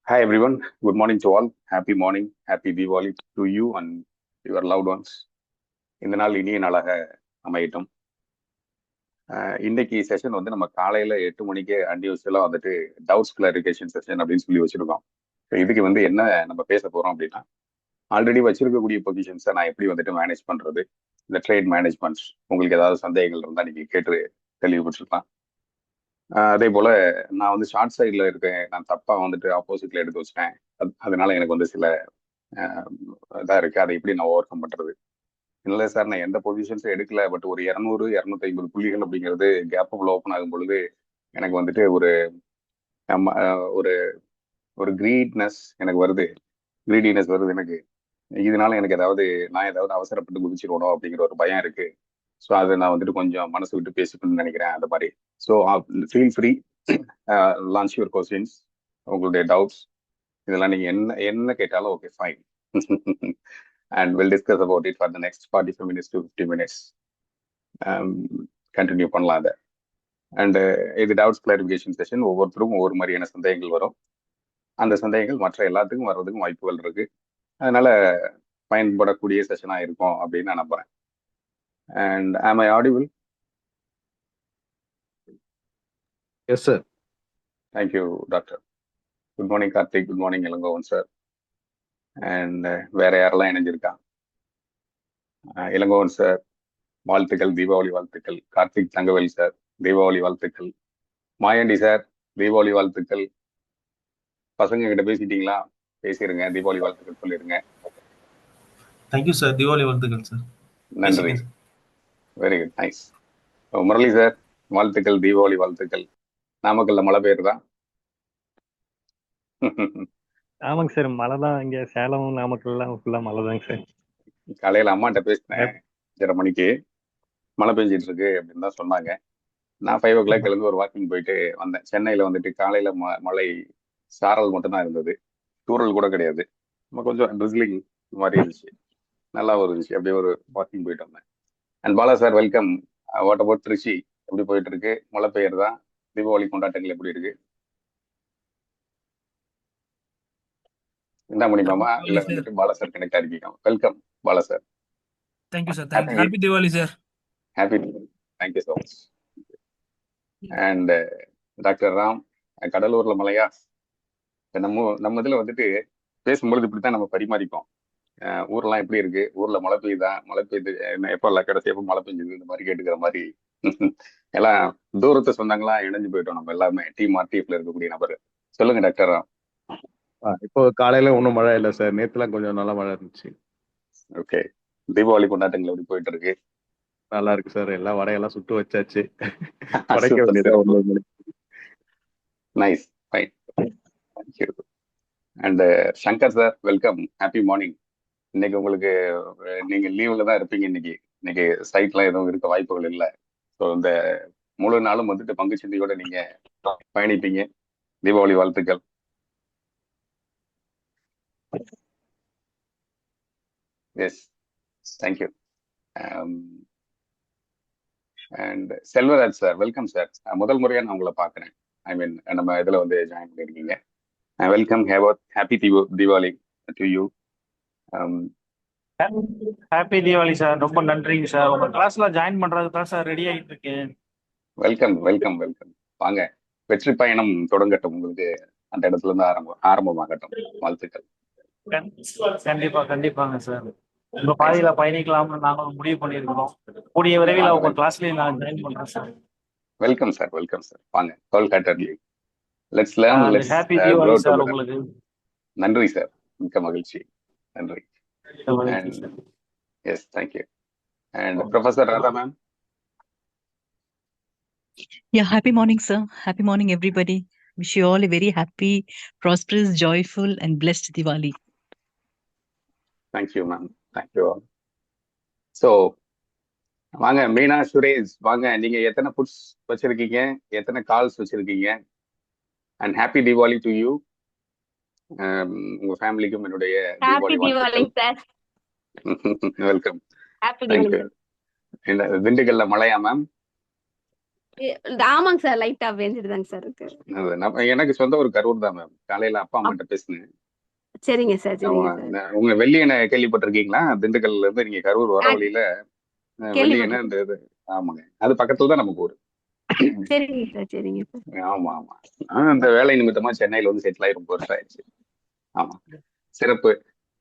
Hi everyone. Good morning to all. Happy morning. Happy Diwali to you and your loved ones. இந்த நாள் இனிய நாளாக அமையட்டும். இன்னைக்கு செஷன் வந்து நம்ம காலையில 8 மணிக்கு அன்யூஸ்வலா வந்துட்டு டவுட்ஸ் கிளாரிஃபிகேஷன் செஷன் அப்படின்னு சொல்லி வச்சிருக்கோம். இதுக்கு வந்து என்ன நம்ம பேச போறோம் அப்படின்னா, ஆல்ரெடி வச்சிருக்கக்கூடிய பொசிஷன்ஸை நான் எப்படி வந்துட்டு மேனேஜ் பண்றது, இந்த ட்ரேட் மேனேஜ்மெண்ட், உங்களுக்கு ஏதாவது சந்தேகங்கள் இருந்தால் நீங்க கேட்டு தெளிவுபடுத்திருக்கலாம். அதே போல நான் வந்து ஷார்ட் சைட்ல இருக்கேன், நான் தப்பா வந்துட்டு ஆப்போசிட்ல எடுத்து வச்சிட்டேன், அதனால எனக்கு வந்து சில இதாக இருக்கு, அதை எப்படி நான் ஓவர் கம் பண்றது. இல்லை சார், நான் எந்த பொசிஷன்ஸும் எடுக்கல, பட் ஒரு 200-250 புள்ளிகள் அப்படிங்கிறது கேப் ஓப்பன் ஆகும் பொழுது எனக்கு வந்துட்டு ஒரு ஒரு ஒரு கிரீட்னஸ் எனக்கு வருது, கிரீடினஸ் வருது எனக்கு. இதனால எனக்கு நான் ஏதாவது அவசரப்பட்டு குதிச்சிருக்கணும் அப்படிங்கிற ஒரு பயம் இருக்கு. ஸோ அதை நான் வந்துட்டு கொஞ்சம் மனசு விட்டு பேசிக்கணும்னு நினைக்கிறேன், அந்த மாதிரி. So feel free, launch your questions, உங்களுடைய டவுட்ஸ் இதெல்லாம் நீங்க என்ன என்ன கேட்டாலும் okay, fine. And we'll discuss about it for the next 45 minutes to 50 minutes. Continue பண்ணலாம் அதை. அண்ட் இது டவுட்ஸ் கிளாரிஃபிகேஷன் செஷன். ஒவ்வொருத்தருக்கும் ஒவ்வொரு மாதிரியான சந்தேகங்கள் வரும். அந்த சந்தேகங்கள் மற்ற எல்லாத்துக்கும் வர்றதுக்கும் வாய்ப்புகள் இருக்கு. அதனால பயன்படக்கூடிய செஷனா இருக்கும் அப்படின்னு நான் நம்புறேன். And am I audible? Yes, sir. Thank you, Doctor. Good morning, Karthik. Good morning, Ilangovan sir. And வேற யாரெல்லாம் இணைஞ்சிருக்கா? இளங்கோவன் சார் வாழ்த்துக்கள், தீபாவளி வாழ்த்துக்கள். கார்த்திக் தங்கவேல் சார் தீபாவளி வாழ்த்துக்கள். மாயாண்டி சார் தீபாவளி வாழ்த்துக்கள். பசங்க கிட்ட பேசிட்டீங்களா? பேசிருங்க, தீபாவளி வாழ்த்துக்கள் சொல்லிருங்க. தேங்க்யூ சார், தீபாவளி வாழ்த்துக்கள் சார். நன்றி, very good, nice. Murali sir வாழ்த்துக்கள், தீபாவளி வாழ்த்துக்கள். நாமக்கல்ல மழை பெய்யுறதா? ஆமாங்க சார், மழை தான். இங்க சேலம் நாமக்கல்லாம் ஃபுல்லா மழை தாங்க சார். காலையில அம்மாட்ட பேசினேன், 5:30 மணிக்கு மழை பெஞ்சிட்டு இருக்கு அப்படின்னு தான் சொன்னாங்க. நான் 5 o'clock எழுந்து ஒரு வாக்கிங் போயிட்டு வந்தேன். சென்னையில வந்துட்டு காலையில மழை சாரல் மட்டும்தான் இருந்தது, தூறல் கூட கிடையாது. கொஞ்சம் ட்ரிஸ்லிங் மாதிரி இருந்துச்சு, நல்லா இருந்துச்சு. அப்படியே ஒரு வாக்கிங் போயிட்டு வந்தேன். And Bala sir welcome. What about Trichy, எப்படி போயிட்டு இருக்கு? மழை பெய்யறதா? தீபாவளி கொண்டாட்டங்கள் எப்படி இருக்கு? என்ன முடியுமாமா? இல்ல வந்துட்டு பாலா சார் கனெக்ட் ஆகிருக்கீங்க. Welcome Bala sir. Thank you sir. Happy Deepavali sir. Happy Deepavali. Thank you so much. And doctor Ram, கடலூர்ல மழையா? நம்ம இதுல வந்துட்டு பேசும்பொழுது இப்படித்தான் நம்ம பரிமாறிப்போம். ஊர்லாம் எப்படி இருக்கு, ஊர்ல மழை பெய்யுதா, மழை பெய்யுது, எப்போ கடைசி எப்போ மழை பெய்யுது, இந்த மாதிரி கேட்டுக்கிற மாதிரி. எல்லாம் தூரத்தை சொந்தங்களா இணைஞ்சு போயிட்டோம் நம்ம எல்லாமே, டீம் ஆர்டிஎஃப்ல இருக்கக்கூடிய நபர். சொல்லுங்க டாக்டர் ராம். இப்போ காலையில ஒன்றும் மழை இல்லை சார், நேற்றுலாம் கொஞ்சம் நல்லா மழை இருந்துச்சு. ஓகே, தீபாவளி கொண்டாட்டங்கள் எப்படி போயிட்டு இருக்கு? நல்லா இருக்கு சார், எல்லாம் வடையெல்லாம் சுட்டு வச்சாச்சு, படைக்க வேண்டியதா. Nice, fine, thank you. And Shankar sir welcome, happy morning. இன்னைக்கு உங்களுக்கு நீங்க லீவ்ல தான் இருப்பீங்க. இன்னைக்கு சைட்லாம் எதுவும் இருக்க வாய்ப்புகள் இல்லை. ஸோ இந்த முழு நாளும் வந்துட்டு பங்குச்சந்தையோட நீங்க பயணிப்பீங்க. தீபாவளி வாழ்த்துக்கள். Yes, thank you. And Selvaraj sir welcome sir. முதல் முறையா நான் உங்களை பார்க்குறேன். ஐ மீன் நம்ம இதில் வந்து ஜாயின் பண்ணியிருக்கீங்க. Welcome, happy Deepavali to you. Happy Deepavali sir, ரொம்ப நன்றிங்க சார். உங்க கிளாஸ்ல ஜாயின் பண்றதுக்கு தான் சார் ரெடி ஆகிட்டு இருக்கேன். வெல்கம் வெல்கம் வெல்கம், வாங்க. வெற்றி பயணம் தொடங்கட்டும் உங்களுக்கு, அந்த இடத்துல இருந்து ஆரம்பமாகட்டும். வாழ்த்துக்கள். கண்டிப்பா கண்டிப்பாங்க சார். உங்க பாதையில பயணிக்கலாம்னு நாங்களும் முடிவு பண்ணியிருக்கிறோம். கூடிய விரைவில் உங்க கிளாஸ்லயே நான் ஜாயின் பண்றேன் சார். வெல்கம் சார், வெல்கம் சார், வாங்க. Whole heartedly let's learn, let's happy Deepavali sir உங்களுக்கு. நன்றி சார், மிக்க மகிழ்ச்சி, நன்றி. Yes, thank you. And Professor Radha ma'am. Yeah, happy morning, sir. Happy morning, everybody. Wish you all a very happy, prosperous, joyful, and blessed Diwali. Thank you, ma'am. Thank you all. So, வாங்க மீனா, சுரேஷ் வாங்க. நீங்க எத்தனை puts வச்சிருக்கீங்க, எத்தனை calls வச்சிருக்கீங்க? And happy Deepavali to you. உங்க ஃபேமிலிக்கும் என்னுடைய தீபாவளி வாழ்த்துக்கள். வெல்கம். திண்டுக்கல்ல மழையா மேம்? ஆமாங்க சார், லைட்டா பேஞ்சிட்டு தாங்க சார் இருக்கு. எனக்கு சொந்த ஒரு கரூர் தான் மேம். காலையில அப்பா அம்மாட்ட பேசினேன். சரிங்க சார், சரிங்க சார். உங்க வெள்ளியனை கேள்விப்பட்டிருக்கீங்களா? திண்டுக்கல்ல இருந்து நீங்க கரூர் வர ஆ, வழியில வெள்ளியனை கேள்விப்பட்டிருக்கேன். இந்த இது. ஆமாங்க, அது பக்கத்துல தான் நமக்கு ஊர். சரிங்க சார், சரிங்க சார். ஆமா ஆமா. அந்த வேலை நிமித்தமா சென்னையில வந்து செட்டில் ஆகி ரொம்ப வருஷம் ஆயிடுச்சு. ஆமா, சிறப்பு.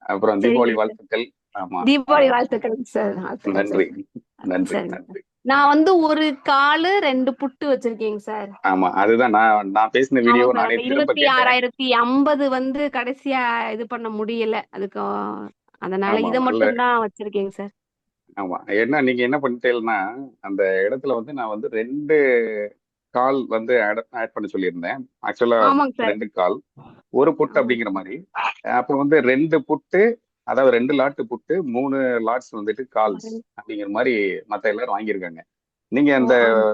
அப்புறம் சரிங்க தீபாவளி சார். வாழ்த்துக்கள். ஆமா, தீபாவளி வாழ்த்துக்கள் சார். வாழ்த்துக்கள் நன்றி சார். நன்றி சரிங்க சார். நன்றி. நான் வந்து ஒரு காலு 2 புட்டு வச்சிருக்கேங்க சார். ஆமா, அதுதான் நான் பேசின வீடியோ ஆமாங்க சார். நானே அந்த திரும்ப கேட்டேன். 26,050 வந்து கடைசியா இது பண்ண முடியல. அதுக்கு அதனால ஆமா, இதை நல்ல. மட்டும் தான் வச்சிருக்கேங்க சார். ஆமா, என்ன நீங்க என்ன பண்ணிட்டீங்கன்னா, அந்த இடத்துல வந்து நான் வந்து 2 கால் வந்து ஆட் பண்ண சொல்லியிருந்தேன். ஆக்சுவலா ஆமாங்க சார். 2 கால், ஒரு புட்டு ஆமாங்க அப்படிங்கிற மாதிரி. அப்போ வந்து 2 புட்டு, அதாவது 2 லாட்டு புட்டு, 3 லாட்ஸ் வந்துட்டு கால்ஸ் சார். அப்படிங்கிற மாதிரி மத்த எல்லாரும் வாங்கியிருக்காங்க. நீங்க ஓ, அந்த ஆமா.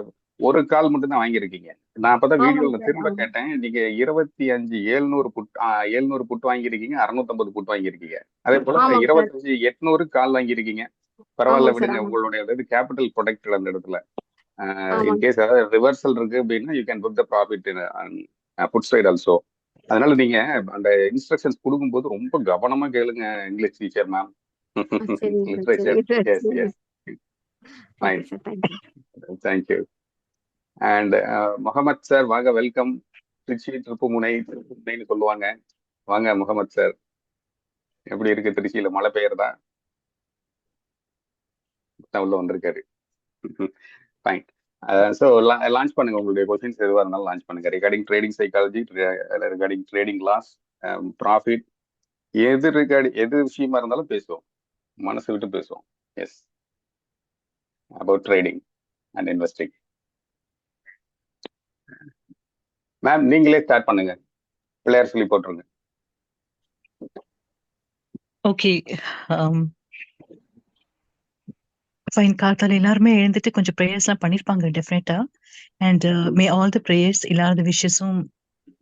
ஒரு கால் மட்டும் தான் வாங்கியிருக்கீங்க. நான் அப்பதான் ஆமாங்க வீடியோல சார். திரும்ப ஆமா. கேட்டேன். நீங்க 25,700 புட்டு 700 புட்டு வாங்கியிருக்கீங்க, 650 புட்டு வாங்கியிருக்கீங்க. அதே போல ஆமாங்க சார். 25,800 கால் வாங்கியிருக்கீங்க. பரவாயில்ல ஆமாங்க சார். விடுங்க, ஆமாங்க. உங்களுடைய அதாவது கேபிட்டல் ப்ரொடெக்டட் அந்த இடத்துல. ஆமாங்க. இன்கேஸ் ஏதாவது ரிவர்சல் இருக்கு அப்படின்னா you can book the profit put side also. அதனால நீங்க அந்த இன்ஸ்ட்ரக்ஷன்ஸ் கொடுக்கும்போது ரொம்ப கவனமா கேளுங்க இங்கிலீஷ் டீச்சர் மேம். சரிங்க சார், லிட்ரேச்சர். சரிங்க சார், எஸ் சரிங்க. Yes. Okay fine. Sir, thank you. Thank you. And Mohammed sir வாங்க, வெல்கம். திருச்சி திருப்புமுனைன்னு சொல்லுவாங்க. வாங்க முகமது சார். எப்படி இருக்கு திருச்சியில, மழை பெய்யறதா? உள்ள வந்திருக்காரு. ஃபைன். ஸோ லான்ச் பண்ணுங்க, உங்களுடைய கொஸ்டின்ஸ் எதுவாக இருந்தாலும் லான்ச் பண்ணுங்க. Regarding trading psychology, regarding trading loss, profit, எது விஷயமா இருந்தாலும் பேசுவோம், மனசு விட்டு பேசுவோம். Yes, about trading and investing. Ma'am நீங்களே ஸ்டார்ட் பண்ணுங்க, பிள்ளையார் சொல்லி போட்டுருங்க. ஓகே. ஃபைன். காத்தால எல்லாருமே எழுந்துட்டு கொஞ்சம் ப்ரேயர்ஸ்லாம் பண்ணியிருப்பாங்க definitely. And may all the prayers, எல்லாரோட விஷஸும்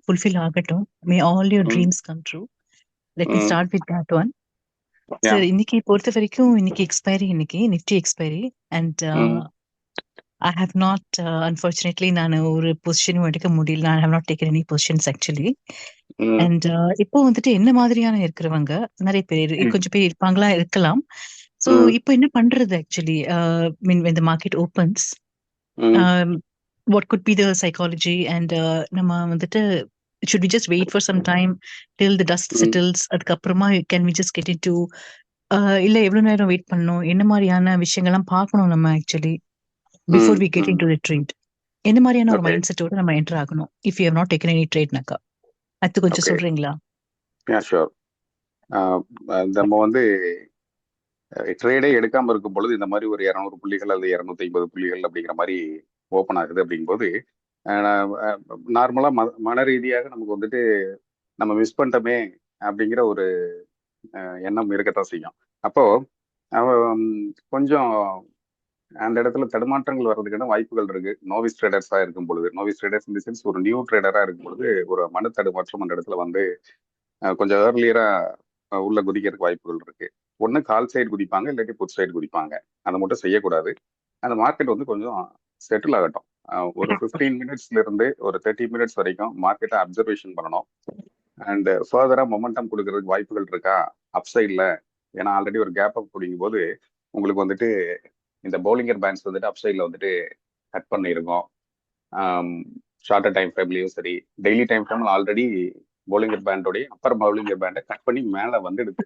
ஃபுல்ஃபில் ஆகட்டும். May all your dreams come true. Let me start with that one. Sir, இன்னைக்கு பொறுத்த வரைக்கும் இன்னைக்கு எக்ஸ்பைரி, இன்னைக்கு Nifty expiry. And I have not unfortunately நான் ஒரு பொசிஷனும் எடுக்க முடியல. I have not taken any positions actually. And இப்போ வந்துட்டு என்ன மாதிரியான இருக்கிறவங்க நிறைய பேர் கொஞ்சம் பேர் இருப்பாங்களா, இருக்கலாம். ஸோ இப்போ என்ன பண்றது actually, mean when the market opens, what could be the psychology? And நம்ம வந்துட்டு should we just wait for some time till the dust settles, அதுக்கப்புறமா can we just get into இல்ல எவ்வளவு நேரம் வெயிட் பண்ணணும், என்ன மாதிரியான விஷயங்கள்லாம் பார்க்கணும் நம்ம actually before we get into the trade? என்ன மாதிரியான ஒரு மைண்ட் செட்டோட நம்ம என்டர் ஆகணும் if you have not taken any trade-னாக்கா? அது கொஞ்சம் சொல்றீங்களா? ஷூர். நம்ம வந்து ட்ரேடே எடுக்காம இருக்கும் பொழுது இந்த மாதிரி ஒரு 200 புள்ளிகள் அல்லது 250 புள்ளிகள் அப்படிங்கிற மாதிரி ஓப்பன் ஆகுது அப்படிங்கும்போது நார்மலா மன ரீதியாக நமக்கு வந்துட்டு நம்ம மிஸ் பண்ணிட்டோமே அப்படிங்கிற ஒரு எண்ணம் இருக்கத்தான் செய்யும். அப்போ கொஞ்சம் அந்த இடத்துல தடுமாற்றங்கள் வர்றதுக்கான வாய்ப்புகள் இருக்கு. நோவிஸ் ட்ரேடர்ஸா இருக்கும் பொழுது, நோவிஸ் ட்ரேடர்ஸ் இந்த சென்ஸ் ஒரு நியூ ட்ரேடரா இருக்கும் பொழுது ஒரு மன தடுமாற்றம் அந்த இடத்துல வந்து கொஞ்சம் ஏர்லியரா உள்ள குதிக்கிறதுக்கு வாய்ப்புகள் இருக்கு. ஒன்று கால் சைடு குதிப்பாங்க, இல்லாட்டி புட் சைடு குதிப்பாங்க. அதை மட்டும் செய்யக்கூடாது. அந்த மார்க்கெட் வந்து கொஞ்சம் செட்டில் ஆகட்டும். ஒரு 15 மினிட்ஸ்ல இருந்து ஒரு 30 மினிட்ஸ் வரைக்கும் மார்க்கெட்டை அப்சர்வேஷன் பண்ணணும். அண்ட் ஃபர்தரா மொமெண்டம் கொடுக்கறதுக்கு வாய்ப்புகள் இருக்கா அப்சைட்ல? ஏன்னா ஆல்ரெடி ஒரு கேப் அப் பிடிக்கும் போது உங்களுக்கு வந்துட்டு இந்த பவுலிங்கர் பேண்ட்ஸ் வந்துட்டு அப்சைட்ல வந்துட்டு கட் பண்ணியிருக்கோம். ஷார்ட்டர் டைம் ஃப்ரேம்லயும் சரி, டெய்லி டைம் ஃப்ரேம்ல ஆல்ரெடி பவுலிங்கர் பேண்டோடைய அப்பர் பவுலிங்கர் பேண்டை கட் பண்ணி மேலே வந்துடுது.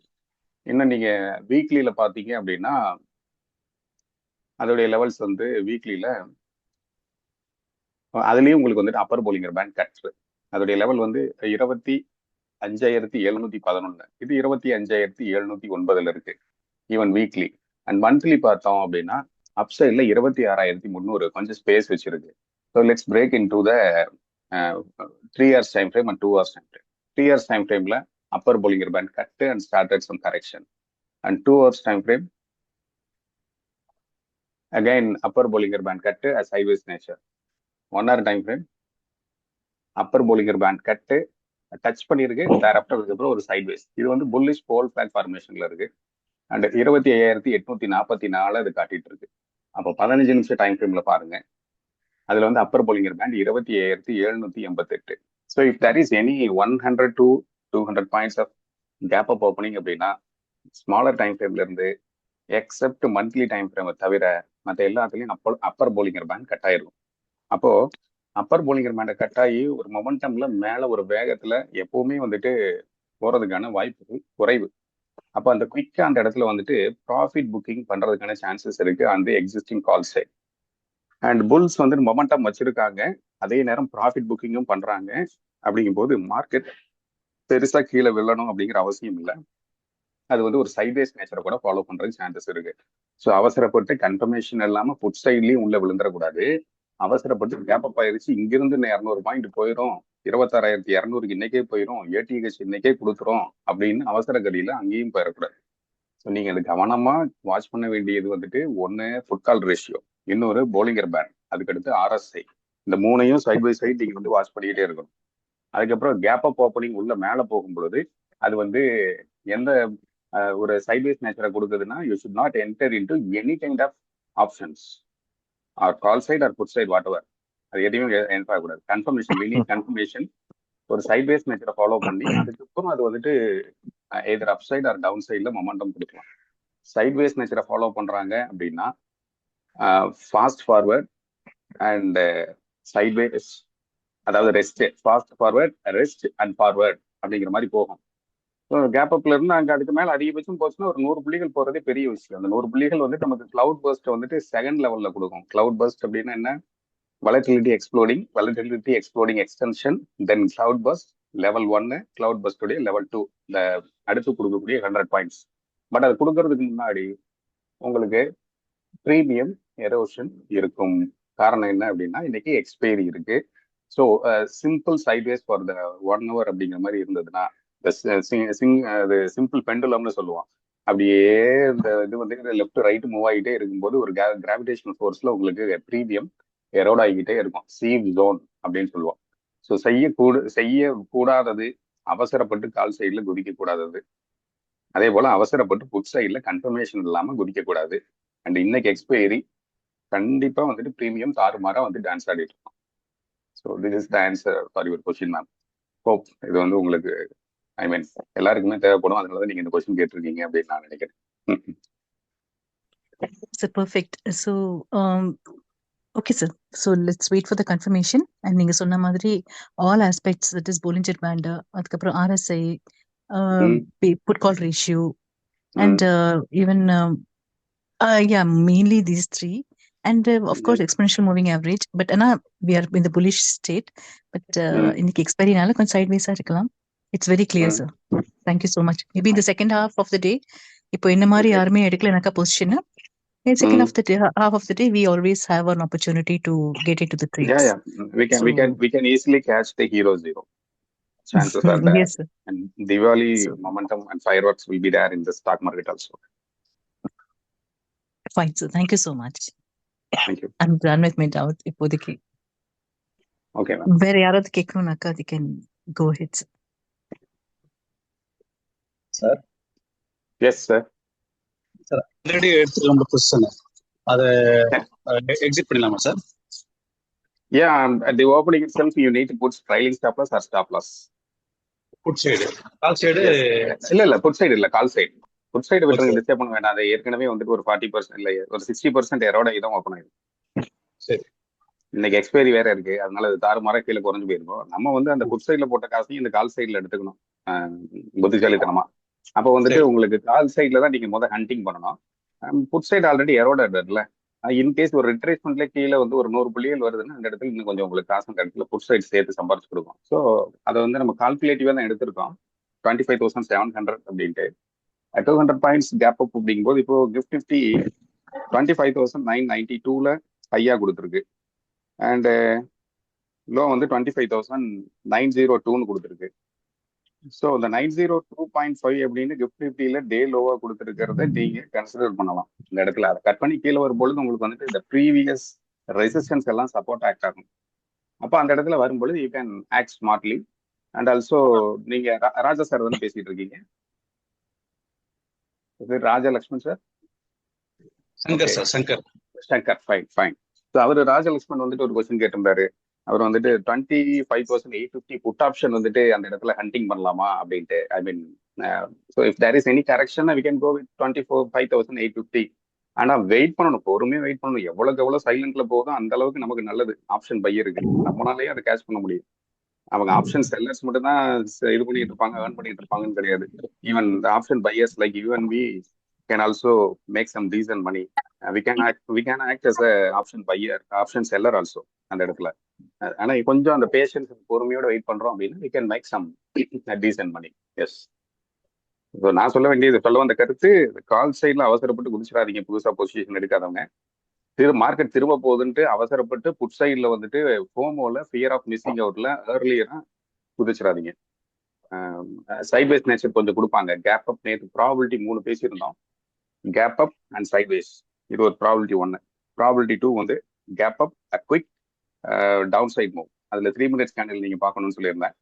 இன்னும் நீங்க வீக்லியில பாத்தீங்க அப்படின்னா அதோடைய லெவல்ஸ் வந்து வீக்லியில அதுலயும் உங்களுக்கு வந்துட்டு அப்பர் பவுலிங்கர் பேண்ட் கட். அதோடைய லெவல் வந்து 25,711. இது 25,709 இருக்கு ஈவன் வீக்லி. அண்ட் மந்த்லி பார்த்தோம் அப்படின்னா அப்சைட்ல 26,300 கொஞ்சம் ஸ்பேஸ் வச்சிருக்கு. So let's break in to the 3 hours time frame and 2 hours time frame. 3 hours time ஃப்ரேம்ல upper Bollinger Band cut and started some correction. And 2 hours time frame, again upper Bollinger Band cut as sideways nature. 1 hour time frame, upper Bollinger Band cut touch பண்ணிருக்கு, thereafter அதுக்கப்புறம் ஒரு sideways. இது வந்து bullish pole flag formationல இருக்கு. And 25,844 அது காட்டிட்டு இருக்கு. அப்போ 15 நிமிஷம் டைம் ஃப்ரேம்ல பாருங்க. அதுல வந்து upper Bollinger band 25,788. So if there is any 100 to 200 points of gap up opening அப்படின்னா ஸ்மாலர் டைம் ஃப்ரேம்ல இருந்து எக்ஸப்ட் மந்த்லி டைம் ஃப்ரேமை தவிர மற்ற எல்லாத்துலயும் அப்பர் போலிங்கர் பேண்ட் கட் ஆயிருக்கும். அப்போ அப்பர் போலிங்கர் பேண்டை கட் ஆகி ஒரு மொமெண்டம்ல மேல ஒரு வேகத்துல எப்பவுமே வந்துட்டு போறதுக்கான வாய்ப்புகள் குறைவு. அப்போ அந்த குயிக்கா அந்த இடத்துல வந்துட்டு ப்ராஃபிட் புக்கிங் பண்றதுக்கான சான்சஸ் இருக்கு அந்த existing call side. And bulls வந்து மொமெண்டம் வச்சிருக்காங்க, அதே நேரம் ப்ராஃபிட் புக்கிங்கும் பண்றாங்க. அப்படிங்கும் போது மார்க்கெட் பெருசா கீழே விழணும் அப்படிங்கிற அவசியம் இல்லை. அது வந்து ஒரு சைட்வேஸ் நேச்சரை கூட ஃபாலோ பண்றதுக்கு சான்சஸ் இருக்கு. ஸோ அவசரப்பட்டு கன்ஃபர்மேஷன் இல்லாம புட் சைட்லயும் உள்ள விழுந்துடக்கூடாது. அவசரப்பட்டு கேப் அப் ஆயிருச்சு, இங்கிருந்து 200 பாயிண்ட் போயிடும், 26,200 இன்னைக்கே போயிடும், ஏடிஹெச் இன்னைக்கே கொடுத்துரும் அப்படின்னு அவசர கதியில அங்கேயும் போயிடக்கூடாது. ஸோ நீங்க அது கவனமா வாட்ச் பண்ண வேண்டியது வந்துட்டு ஒன்னு ஃபுட்கால் ரேஷியோ, இன்னொரு போலிங்கர் பேண்ட், அதுக்கடுத்து ஆர்எஸ்ஐ. இந்த மூணையும் சைட் பை சைட் நீங்க வந்து வாட்ச் பண்ணிக்கிட்டே இருக்கணும். அதுக்கப்புறம் கேப் அப் ஓப்பனிங் உள்ள மேல போகும் பொழுது அது வந்து எந்த ஒரு சைட்வேஸ் நேச்சரை கொடுக்குதுன்னா you should not enter into any kind of options or call side or put side whatever. அது எதையுமே என்டர் ஆகக்கூடாது. Confirmation, we need confirmation. ஒரு சைட்வேஸ் நேச்சரை ஃபாலோ பண்ணி அதுக்கப்புறம் அது வந்துட்டு either up side or down சைட்ல மொமெண்டம் கொடுக்கலாம். சைட்வேஸ் நேச்சரை ஃபாலோ பண்றாங்க அப்படின்னா ஃபாஸ்ட் ஃபார்வர்ட் அண்ட் சைட்வேஸ், அதாவது rest, fast forward, rest and forward அப்படிங்கிற மாதிரி போகும். கேப் அப்ல இருந்து அங்கே அதுக்கு மேலே அதிகபட்சம் போச்சுன்னா ஒரு 100 புள்ளிகள் போறதே பெரிய விஷயம். அந்த 100 புள்ளிகள் வந்துட்டு நமக்கு கிளவுட் பர்ஸ்ட் வந்துட்டு செகண்ட் லெவல்ல கொடுக்கும். கிளவுட் பர்ஸ்ட் அப்படின்னா என்ன? Volatility exploding extension, then cloud burst level 1, cloud பர்ஸ்டுடைய லெவல் 2, இந்த அடுத்து கொடுக்கக்கூடிய 100 பாயிண்ட்ஸ். பட் அது கொடுக்கறதுக்கு முன்னாடி உங்களுக்கு ப்ரீமியம் எரோஷன் இருக்கும். காரணம் என்ன அப்படின்னா இன்னைக்கு எக்ஸ்பைரி இருக்கு. So simple sideways for the 1 hour அப்படிங்கிற மாதிரி இருந்ததுன்னா அது சிம்பிள் பெண்டுலம்னு சொல்லுவோம். அப்படியே இந்த இது வந்து லெஃப்ட் ரைட் மூவ் ஆகிட்டே இருக்கும்போது ஒரு கிராவிடேஷனல் ஃபோர்ஸ்ல உங்களுக்கு ப்ரீமியம் எரோட் ஆகிக்கிட்டே இருக்கும். சீவ் ஜோன் அப்படின்னு சொல்லுவோம். ஸோ செய்யக்கூடாதது அவசரப்பட்டு கால் சைட்ல குதிக்க கூடாதது, அதே போல அவசரப்பட்டு புட் சைட்ல கன்ஃபர்மேஷன் இல்லாம குதிக்க கூடாது. அண்ட் இன்னைக்கு எக்ஸ்பைரி கண்டிப்பா வந்துட்டு ப்ரீமியம் தாறுமாறா வந்து டான்ஸ் ஆடிட்டு இருக்கோம். So this is the answer for your question ma'am. Hope இது வந்து உங்களுக்கு ஐ மீன் எல்லாருக்குமே தேவைப்படும், அதனால நீங்க இந்த கொஸ்டின் கேட்டிருக்கீங்க அப்படின்னு நான் நினைக்கிறேன். Sir, perfect. So, okay, sir. So let's wait for the confirmation. And நீங்க சொன்ன மாதிரி all aspects, that is Bollinger Band, அதுக்கப்புறம் RSI, put call ratio, and even yeah, mainly these three. And of course, exponential moving average. But we are in the bullish state. But இன்னைக்கு expiry நால கொஞ்சம் sideways இருக்கலாம். It's very clear, sir. Thank you so much. Maybe in the second half of the day, இப்போ என்ன மாதிரி யாருமே எடுக்கலனாக்கா position, in second half of the day, we always have an opportunity to get into the trades. Yeah. We can easily catch the hero zero. Chances are there. Yes, sir. And Diwali momentum and fireworks will be there in the stock market also. Fine, sir. Thank you so much. Thank you. I'm done with my doubt. இப்போதைக்கு Okay, ma'am. வேற யாராவது கேட்கணும்னாக்கா they can go ahead, sir. Sir. Yes, sir. Sir, already எடுத்துக்கலாம் question. அதை exit பண்ணலாமா sir? Yeah, at the opening itself, you need to put trailing stop loss or stop loss. Put side. Call side. இல்ல put side இல்ல, call side. Put side விட்டுருங்க, disturb பண்ண வேண்டாம். அது ஏற்கனவே வந்துட்டு ஒரு 40% இல்ல ஒரு 60% எரோட இதான் ஓப்பன் ஆயிடும். சரி. இன்னைக்கு எக்ஸ்பைரி வேற இருக்கு, அதனால அது தாறுமாறா கீழே குறைஞ்சு போயிருக்கும். நம்ம வந்து அந்த புட் சைட்ல போட்ட காசையும் இந்த கால் சைட்ல எடுத்துக்கணும் புத்திசாலித்தனமா. அப்போ வந்துட்டு உங்களுக்கு கால் சைட்ல தான் நீங்க முதல் ஹண்டிங் பண்ணணும். புட் சைடு ஆல்ரெடி எரோட இல்ல, இன்கேஸ் ஒரு ரிட்ரேஸ்மெண்ட்ல கீழே வந்து ஒரு 100 புள்ளிகள் வருதுன்னா அந்த இடத்துல இன்னும் கொஞ்சம் உங்களுக்கு காசு அந்த இடத்துல புட் சைடு சேர்த்து சம்பாரிச்சு கொடுக்கும். ஸோ அதை வந்து நம்ம கால்குலேட்டிவா தான் எடுத்திருக்கோம். 25,700 அப்படின்ட்டு 200 பாயிண்ட்ஸ் கேப் அப் அப்படிங்கும்போது இப்போ கிஃப்ட் நிஃப்டி 25,992ல ஹையா கொடுத்துருக்கு. அண்ட் லோ வந்து 25,902ன்னு கொடுத்துருக்கு. ஸோ இந்த 902.5 அப்படின்னு கிஃப்ட் நிஃப்டியில டே லோவா கொடுத்துருக்கிறத நீங்க கன்சிடர் பண்ணலாம். இந்த இடத்துல அதை கட் பண்ணி கீழே வரும்பொழுது உங்களுக்கு வந்துட்டு இந்த ப்ரீவியஸ் ரெசிஸ்டன்ஸ் எல்லாம் சப்போர்ட் ஆக்ட் ஆகும். அப்போ அந்த இடத்துல வரும்பொழுது you can act smartly. And also நீங்க ராஜா சார் தானே பேசிட்டு இருக்கீங்க? Raja Lakshman sir? Shankar sir. Shankar. Fine. So அவர் ராஜலட்சுமன் வந்துட்டு ஒரு கொஸ்டின் கேட்டிருந்தாரு. அவர் வந்துட்டு 25,850 புட் ஆப்ஷன் வந்துட்டு அந்த இடத்துல ஹண்டிங் பண்ணலாமா அப்படின்ட்டு. I mean, so if there is any correction we can go with 5,850. ஆனா வெயிட் பண்ணணும், பொறுமையா வெயிட் பண்ணணும். எவ்வளவுக்கு எவ்வளவு சைலண்ட்ல போகுதோ அந்த அளவுக்கு நமக்கு நல்லது. ஆப்ஷன் பை இருக்கு, நம்மளாலேயே அதை கேட்ச் பண்ண முடியும். அவங்க ஆப்ஷன் செல்லர்ஸ் மட்டும் தான் இது பண்ணிட்டு இருப்பாங்க, ஏர்ன் பண்ணிட்டு இருப்பாங்கன்னு கிடையாது. Even option buyers like you and we can also make some decent money. we can act as a option buyer, option seller also அந்த இடத்துல. ஆனா கொஞ்சம் அந்த பேஷன்ஸ் பொறுமையோட வெயிட் பண்றோம் அப்படின்னா we can make some decent money. Yes. So நான் சொல்ல வந்த கருத்து, கால் சைட்ல அவசரப்பட்டு குதிச்சிடாதீங்க புதுசா பொசிஷன் எடுக்காதவங்க. மார்க்கெட் திரும்ப போகுதுன்ட்டு அவசரப்பட்டு புட் சைட்ல வந்துட்டு ஃபோமோல ஃபியர் ஆஃப் மிஸ்ஸிங் அவுட்ல ஏர்லியரா குதிச்சிடாதீங்க. சைட்வேஸ் நேச்சர் கொஞ்சம் கொடுப்பாங்க. கேப் அப், நேற்று ப்ராபிலிட்டி 3 பேசியிருந்தோம். கேப் அப் அண்ட் சைட்வேஸ், இது ஒரு ப்ராபிலிட்டி 1. ப்ராபிலிட்டி 2 வந்து gap up a quick down side move. அதுல 3 minutes கேண்டில் நீங்க பார்க்கணும்னு சொல்லியிருந்தேன்.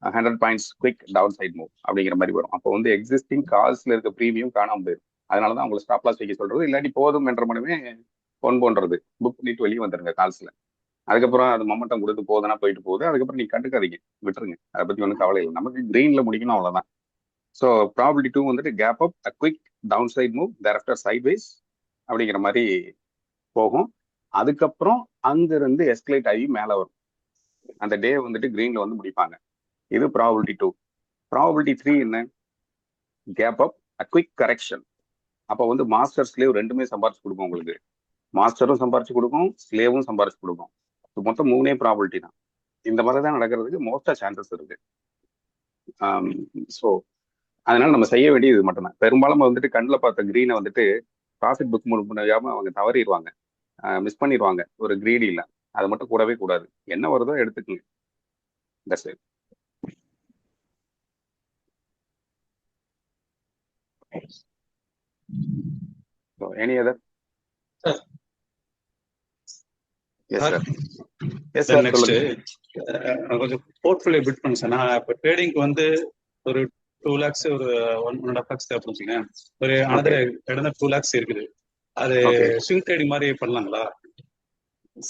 100 points quick down side move அப்படிங்கிற மாதிரி வரும். அப்போ வந்து எக்ஸிஸ்டிங் கால்ஸ்ல இருக்க ப்ரீமியம் காணாம போயிடும். அதனாலதான் உங்களை ஸ்டாப் லாஸ் வைக்க சொல்றது. இல்லாட்டி போதும் என்ற மனமே ஒன் போன்றது, புக் பண்ணிட்டு வெளியே வந்துருங்க கால்ஸ்ல. அதுக்கப்புறம் அது மொமெண்டம் கொடுத்து போதுன்னா போயிட்டு போகுது. அதுக்கப்புறம் நீங்க கண்டுக்காதீங்க, விட்டுருங்க. அதை பத்தி ஒன்றும் கவலை இல்லை. நமக்கு கிரீன்ல முடிக்கணும், அவ்வளவுதான். ஸோ ப்ராபிலிட்டி 2 வந்துட்டு gap up a quick down side move thereafter sideways அப்படிங்கிற மாதிரி போகும். அதுக்கப்புறம் அங்கிருந்து எஸ்கலேட் ஆகி மேலே வரும். அந்த டே வந்துட்டு கிரீன்ல வந்து முடிப்பாங்க. இது ப்ராபிலிட்டி 2. ப்ராபிலிட்டி 3 என்ன? Gap up a quick correction. அப்போ வந்து மாஸ்டர் ஸ்லேவ் ரெண்டுமே சம்பாரிச்சு கொடுக்கும் உங்களுக்கு. மாஸ்டரும் சம்பாரிச்சு கொடுக்கும், ஸ்லேவும் சம்பாரிச்சு கொடுக்கும். மொத்தம் 3 ப்ராபிலிட்டி தான். இந்த மாதிரி தான் நடக்கிறதுக்கு மோஸ்டா சான்சஸ் இருக்கு. ஸோ அதனால நம்ம செய்ய வேண்டியது இது மட்டும்தான். பெரும்பாலும் வந்துட்டு கண்ணில் பார்த்த கிரீனை வந்துட்டு ப்ராஃபிட் புக் முடியாம அவங்க தவறிடுவாங்க, மிஸ் பண்ணிடுவாங்க. ஒரு கிரீடி இல்லை, அது மட்டும் கூடவே கூடாது. என்ன வருதோ எடுத்துக்கங்க. That's it. So, any other? Sir. Yes, Sir. sir. Yes, Then sir. next, சொல்லுங்க. கொஞ்சம் போர்ட்ஃபோலியோ பில்ட் பண்ண சார். நான் இப்போ ட்ரேடிங்க்கு வந்து ஒரு 2 lakhs ஒரு 1.5 lakhs தேவைப்படுச்சுங்க. ஒரு another 2 lakhs இருக்குது. அது ஸ்விங் ட்ரேடிங் மாதிரி பண்ணலாங்களா?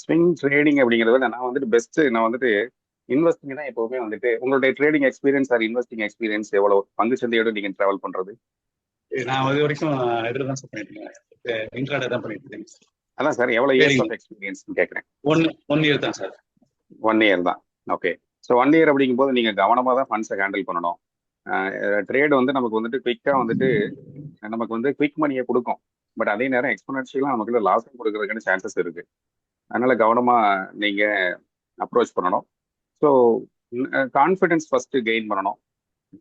ஸ்விங் ட்ரேடிங் அப்படிங்கிறத விட நான் வந்துட்டு பெஸ்ட், நான் வந்துட்டு இன்வெஸ்டிங் தான் எப்பவுமே வந்துட்டு. உங்களுடைய trading experience are investing experience எவ்வளவு? பங்கு சந்தையோட நீங்க டிராவல் பண்றது? நான் இது வரைக்கும் இதில் தான் சார் பண்ணிட்டு இருக்கேன், இன்ட்ராடே தான் பண்ணிட்டு இருக்கேன். அதான் சார், எவ்வளவு இயர்ஸ் ஆஃப் எக்ஸ்பீரியன்ஸ் கேட்குறேன். 1 year தான் சார். 1 year தான். ஓகே. ஸோ 1 year அப்படிங்கும் போது நீங்க கவனமா தான் ஃபண்ட்ஸை ஹேண்டில் பண்ணணும். ட்ரேட் வந்து நமக்கு வந்துட்டு குயிக்கா வந்துட்டு நமக்கு வந்து குயிக் மணியை கொடுக்கும். பட் அதே நேரம் எக்ஸ்போனன்ஷியலா நமக்கு லாஸும் கொடுக்கறதுக்கான சான்சஸ் இருக்கு. அதனால கவனமா நீங்க அப்ரோச் பண்ணணும். ஸோ கான்ஃபிடன்ஸ் ஃபர்ஸ்ட் கெயின் பண்ணணும்.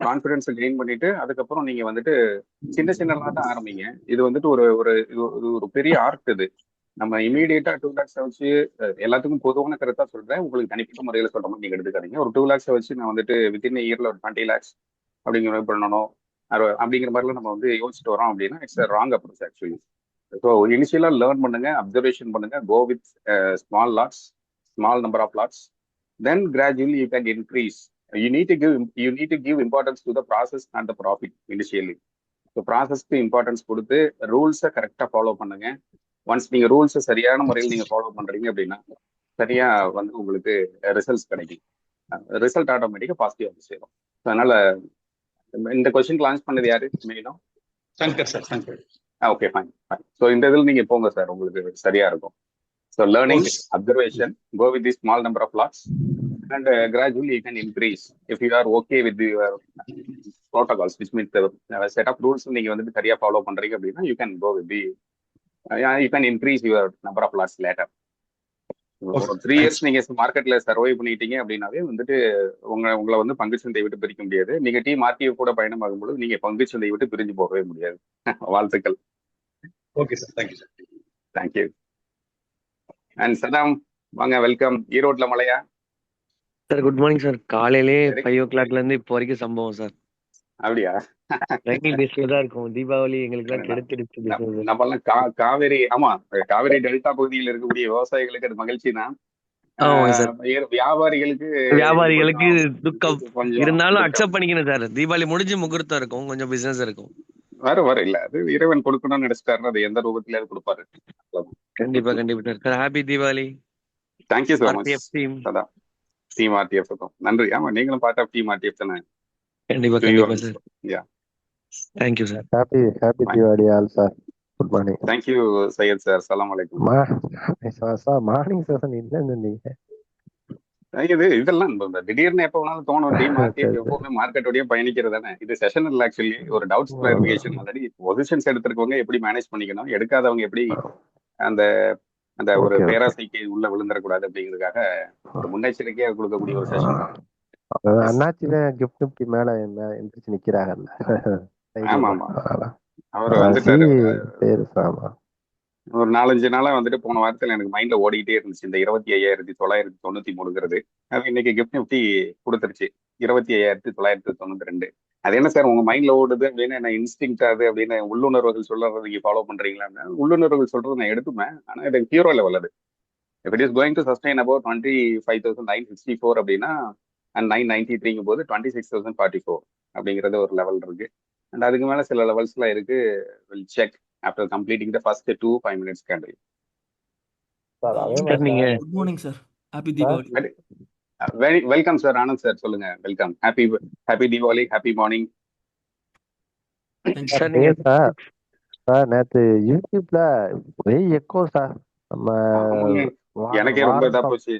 கான்ஃபிடன்ஸை கெயின் பண்ணிட்டு அதுக்கப்புறம் நீங்க வந்துட்டு சின்ன தான் ஆரம்பிங்க. இது வந்துட்டு ஒரு பெரிய ஆர்ட். இது நம்ம இமீடியட்டா 2 lakhs வச்சு எல்லாத்துக்கும் பொதுவான கருத்தா சொல்றேன், உங்களுக்கு தனிப்பட்ட முறையில சொல்ற மாதிரி நீங்க எடுத்துக்காதீங்க. ஒரு 2 lakhs வச்சு நான் வந்துட்டு வித்தின் இயர்ல ஒரு 20 lakhs அப்படிங்கிற மாதிரி பண்ணணும் அப்படிங்கிற மாதிரிலாம் நம்ம வந்து யோசிச்சுட்டு வரோம் அப்படின்னா it's wrong approach actually. So initially learn பண்ணுங்க, அப்சர்வேஷன் பண்ணுங்க, go with small lots, small number of lots, then gradually you can increase. You need to give importance to the process and the profit initially. So ப்ராசஸ்க்கு importance கொடுத்து ரூல்ஸை கரெக்டாக follow பண்ணுங்க. Once நீங்க ரூல்ஸை சரியான முறையில் நீங்க ஃபாலோ பண்றீங்க அப்படின்னா சரியா வந்து உங்களுக்கு ரிசல்ட்ஸ் கிடைக்கும். ரிசல்ட் ஆட்டோமேட்டிக்கா பாசிட்டிவா வந்து சேரும். அதனால இந்த கொஸ்டின் லான்ச் பண்ணது யாரு மெயினும்? Shankar sir. Shankar. Okay, fine. So இந்த இதில் நீங்க போங்க சார், உங்களுக்கு சரியா இருக்கும். So learning, observation, go with the small number of lots and gradually you can increase if you are okay with your protocols, which means the set of rules நீங்க வந்து சரியா ஃபாலோ பண்றீங்க அப்படின்னா you can go with the you can increase your number of lots later. 3 years நீங்க மார்க்கெட்ல சர்வை பண்ணிட்டீங்க அப்படின்னாவே வந்துட்டு உங்களை வந்து பங்கு சந்தையை விட்டு பிரிக்க முடியாது. நீங்க டீம் ஆர்டிஓ கூட பயணம் ஆகும்போது நீங்க பங்கு சந்தையை விட்டு பிரிஞ்சு போகவே முடியாது. வாழ்த்துக்கள். Okay sir, thank you sir. Thank you. And Saddam வாங்க, வெல்கம். ஈரோட்ல மழையா? Sir good morning sir. காலையிலே 5 o'clock இருந்து இப்போ வரைக்கும் சம்பவம் சார். அப்படியா? ட்ரைனிங் பேஸ்ல தான் இருக்கும். தீபாவளி எங்களுக்கு எல்லாம் கெடுத்துடுச்சு. நம்ம எல்லாம் காவேரி, ஆமா, காவேரி டெல்டா பகுதியில் இருக்கக்கூடிய விவசாயிகளுக்கு அது மகிழ்ச்சி தான். வியாபாரிகளுக்கு துக்கம் இருந்தாலும் அக்செப்ட் பண்ணிக்கணும் சார். தீபாவளி முடிஞ்சு முகூர்த்தம் இருக்கும், கொஞ்சம் பிசினஸ் இருக்கும். வர இல்ல, அது இறைவன் கொடுக்கணும்னு நினைச்சிட்டாருன்னா அது எந்த ரூபத்திலேயே கொடுப்பாரு. கண்டிப்பா கண்டிப்பா சார். Happy Deepavali thank you so much. RTF team. அதான் டீம் ஆர்டிஎஃப் நன்றி. ஆமா, நீங்களும் பார்ட் ஆஃப் டீம் ஆர்டிஎஃப் தானே. கண்டிப்பா டு யூ கண்டிப்பா also. Sir. Yeah, thank you sir. Happy fine. Deepavali all sir. Good morning. Thank you Syed sir. சலாம் அலைக்கும். சார் மார்னிங் செஷன் இல்லைன்னு நீங்க. இதெல்லாம் இந்த திடீர்னு எப்போ வேணாலும் தோணும். டீம் சரி ஆர்டிஎஃப் சரி. எப்பவுமே மார்க்கெட்டோடய பயணிக்கிறது தானே. இது செஷன் இல்லை, ஆக்சுவலி ஒரு டவுட்ஸ் கிளாரிஃபிகேஷன். ஆல்ரெடி பொசிஷன்ஸ் எடுத்திருக்கவங்க எப்படி மேனேஜ் பண்ணிக்கணும், எடுக்காதவங்க எப்படி அந்த அந்த ஒரு ஓகே ஓகே. பேராசைக்கு உள்ள விழுந்துடக்கூடாது அப்படிங்கிறதுக்காக ஒரு முன்னெச்சரிக்கையா கொடுக்கக்கூடிய ஒரு செஷன் தான். எஸ். அண்ணாச்சில கிஃப்ட் நிப்டி மேல எந்திரிச்சு நிக்கிறாங்கல்ல. ஆமா தைரியமா. ஆமா, அவர் அதான் வந்துட்டாரு. பேரு ஆமா. ஒரு 4-5 நாளா வந்துட்டு போன வாரத்துல எனக்கு மைண்ட்ல ஓடிக்கிட்டே இருந்துச்சு இந்த 25,993. அது இன்னைக்கு கிஃப்ட் நிஃப்டி கொடுத்துருச்சு 25,992. அது என்ன சார் உங்க மைண்ட்ல ஓடுது அப்படின்னு, என்ன இன்ஸ்டிங்ட் அது அப்படின்னு உள்ளுணர்வுகள் சொல்றது நீங்க ஃபாலோ பண்றீங்களா? உள்ளுணர்வுகள் சொல்றது நான் எடுத்துப்பேன், ஆனா இது ஹீரோ லெவல். அது if it is going to sustain about 25,964 அப்படின்னா அண்ட் 993 போது 26,044 அப்படிங்கிறது ஒரு லெவல் இருக்கு. அண்ட் அதுக்கு மேல சில லெவல்ஸ்லாம் இருக்கு. Will check after completing the first 2 5 minutes candle. Sir அதே சார் மாதிரி நீங்க good morning sir. Happy sir Deepavali. Very welcome sir. Anand sir சொல்லுங்க. Welcome. Happy Deepavali, happy morning. Thank you sir sir. நீங்க சார் சார் நேத்து யூடியூப்ல ஒரே எக்கோ சார். நம்ம ஆமாங்க, எனக்கே ரொம்ப இதா போச்சு,